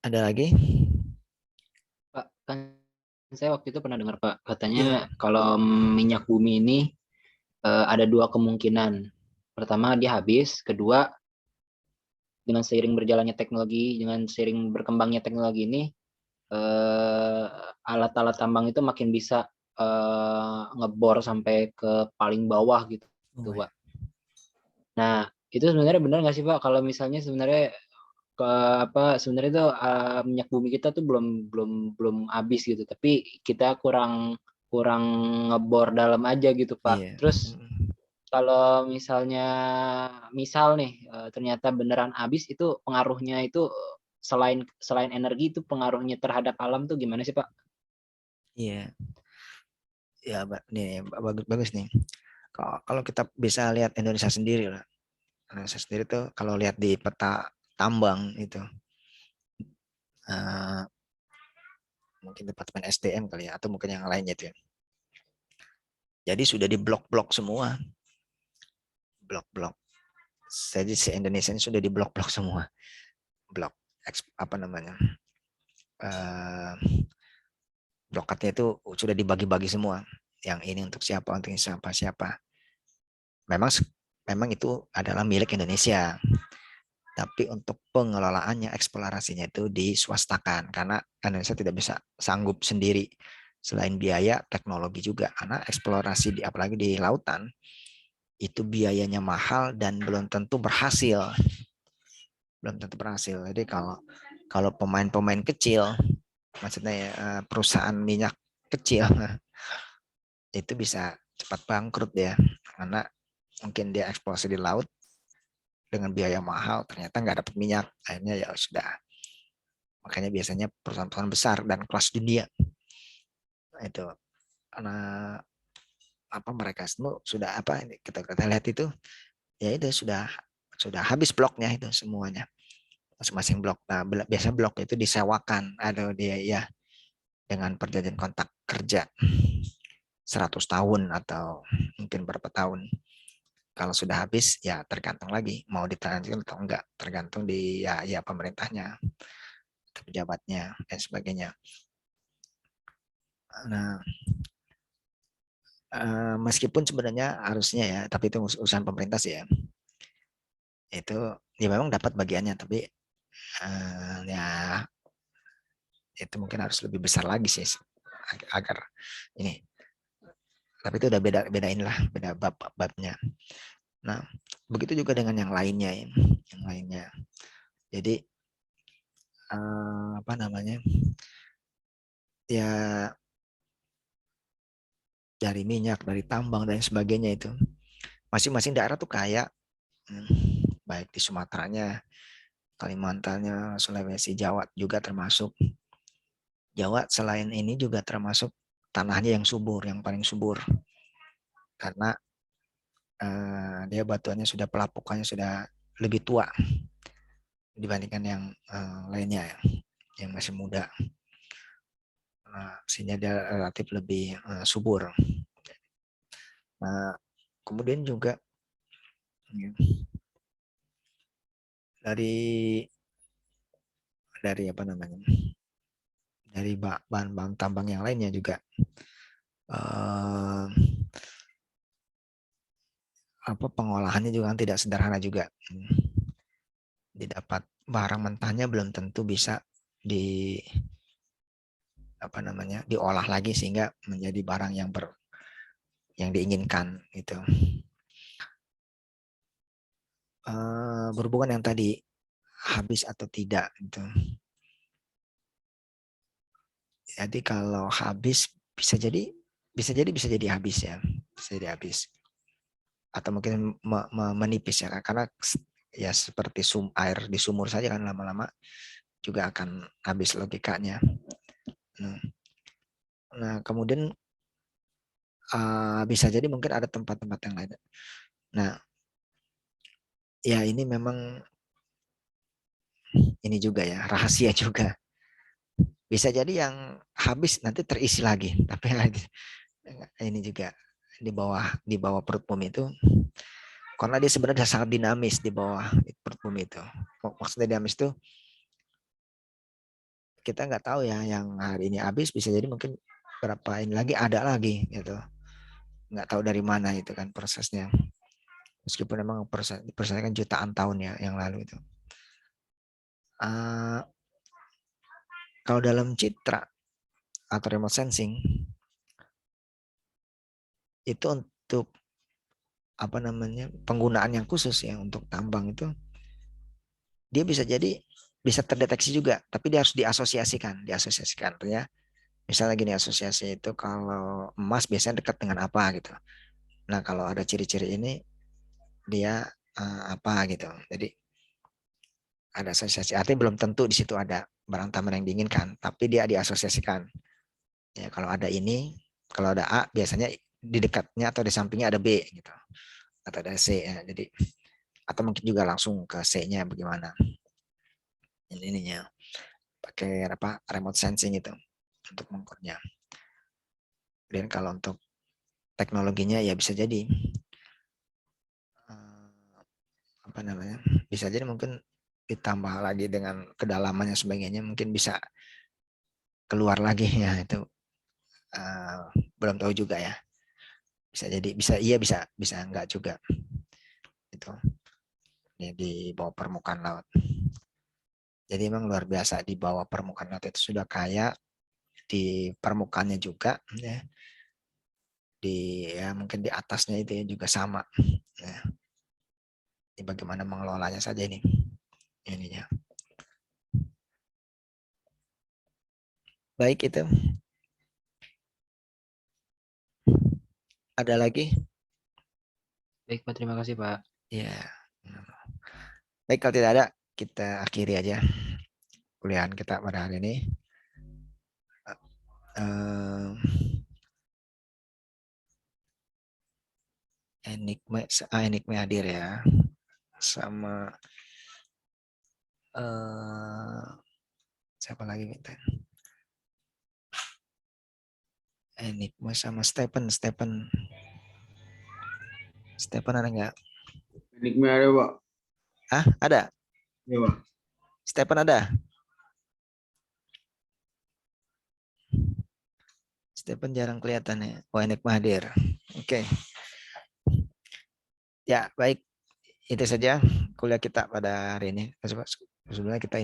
Ada lagi? Pak, kan saya waktu itu pernah dengar Pak, katanya kalau minyak bumi ini ada 2 kemungkinan. Pertama dia habis, kedua dengan seiring berjalannya teknologi, dengan seiring berkembangnya teknologi ini alat-alat tambang itu makin bisa ngebor sampai ke paling bawah gitu, Pak. Nah, Itu sebenarnya benar nggak sih Pak kalau misalnya sebenarnya sebenarnya itu minyak bumi kita tuh belum habis gitu, tapi kita kurang kurang ngebor dalam aja gitu Pak. Iya. Terus kalau misalnya misal nih ternyata beneran habis, itu pengaruhnya itu selain selain energi, itu pengaruhnya terhadap alam tuh gimana sih Pak? Iya. Ya, nih bagus bagus nih. Kalau kita bisa lihat Indonesia sendiri lah. Indonesia sendiri tuh kalau lihat di peta tambang itu, eh, mungkin departemen SDM kali ya, atau mungkin yang lainnya itu ya. Jadi sudah di blok-blok semua, blok-blok. Jadi si Indonesia ini sudah di blok-blok semua, blok apa namanya, blokatnya itu sudah dibagi-bagi semua. Yang ini untuk siapa, untuk siapa. Memang itu adalah milik Indonesia. Tapi untuk pengelolaannya, eksplorasinya itu diswastakan karena Indonesia tidak bisa sanggup sendiri. Selain biaya, teknologi juga, karena eksplorasi apalagi di lautan itu biayanya mahal dan belum tentu berhasil. Jadi kalau pemain-pemain kecil, maksudnya ya, perusahaan minyak kecil itu bisa cepat bangkrut ya, karena mungkin dia eksplorasi di laut dengan biaya mahal, ternyata nggak dapat minyak, akhirnya ya sudah. Makanya biasanya perusahaan-perusahaan besar dan kelas dunia itu, karena apa, mereka semua sudah kita lihat itu, ya itu sudah habis bloknya itu semuanya, masing-masing blok. Nah, biasa blok itu disewakan, ada dia ya dengan perjanjian kontrak kerja 100 tahun atau mungkin berapa tahun. Kalau sudah habis ya tergantung lagi mau ditanjung atau enggak, tergantung di ya pemerintahnya, pejabatnya dan sebagainya. Nah, meskipun sebenarnya harusnya ya, tapi itu urusan pemerintah sih ya. Itu ya memang dapat bagiannya, tapi ya itu mungkin harus lebih besar lagi sih agar ini. Tapi itu udah bedain lah, beda babnya. Nah, begitu juga dengan yang lainnya ya. Yang lainnya. Jadi apa namanya? Ya dari minyak, dari tambang dan sebagainya itu. Masing-masing daerah tuh kaya, baik di Sumateranya, Kalimantannya, Sulawesi, Jawa juga termasuk. Jawa selain ini juga termasuk tanahnya yang subur, yang paling subur. Karena dia batuannya sudah, pelapukannya sudah lebih tua dibandingkan yang lainnya yang masih muda. Sehingga dia relatif lebih subur. Nah, kemudian juga dari apa namanya, dari bahan-bahan tambang yang lainnya juga pengolahannya juga tidak sederhana juga. Didapat barang mentahnya belum tentu bisa diolah lagi sehingga menjadi barang yang diinginkan itu. Berhubungan yang tadi habis atau tidak itu. Jadi kalau habis bisa jadi habis ya, bisa jadi habis. Atau mungkin menipis ya, karena ya seperti air di sumur saja kan lama-lama juga akan habis logikanya. Nah, kemudian bisa jadi mungkin ada tempat-tempat yang lain. Nah, ya ini memang ini juga ya, rahasia juga. Bisa jadi yang habis nanti terisi lagi, tapi lagi ini juga di bawah perut bumi itu, karena dia sebenarnya sangat dinamis di bawah perut bumi itu. Maksudnya dinamis itu kita nggak tahu ya, yang hari ini habis bisa jadi mungkin berapa ini lagi ada lagi gitu. Nggak tahu dari mana itu kan prosesnya. Meskipun memang prosesnya kan jutaan tahun ya yang lalu itu. Kalau dalam citra atau remote sensing itu untuk apa namanya penggunaan yang khusus ya untuk tambang itu, dia bisa jadi bisa terdeteksi juga, tapi dia harus diasosiasikan. Artinya misalnya gini, asosiasi itu kalau emas biasanya dekat dengan apa gitu. Nah kalau ada ciri-ciri ini dia apa gitu. Jadi ada asosiasi. Artinya belum tentu di situ ada barang tambang yang diinginkan, tapi dia diasosiasikan. Ya kalau ada ini, kalau ada A biasanya di dekatnya atau di sampingnya ada B gitu, atau ada C ya. Jadi atau mungkin juga langsung ke C-nya bagaimana. Ininya pakai apa remote sensing itu untuk mengukurnya. Dan kalau untuk teknologinya ya bisa jadi apa namanya, bisa jadi mungkin ditambah lagi dengan kedalamannya sebagainya, mungkin bisa keluar lagi ya itu belum tahu juga ya. Bisa jadi bisa iya bisa enggak juga itu ya, di bawah permukaan laut. Jadi memang luar biasa, di bawah permukaan laut itu sudah kaya, di permukaannya juga ya. Di ya mungkin di atasnya itu ya juga sama ya. Ini bagaimana mengelolanya saja ini ininya. Baik, itu ada lagi Baik, Pak. Terima kasih, Pak. ya. Baik, kalau tidak ada kita akhiri aja kuliahan kita pada hari ini. Enigma hadir ya, sama siapa lagi minta? Enigma sama Stephen ada nggak? Enigma ada, Pak. Ada. Iya, Pak. Stephen ada. Stephen jarang kelihatan ya. Oh, Enigma hadir. Oke. Ya, baik. Itu saja kuliah kita pada hari ini. Sebenarnya kita ini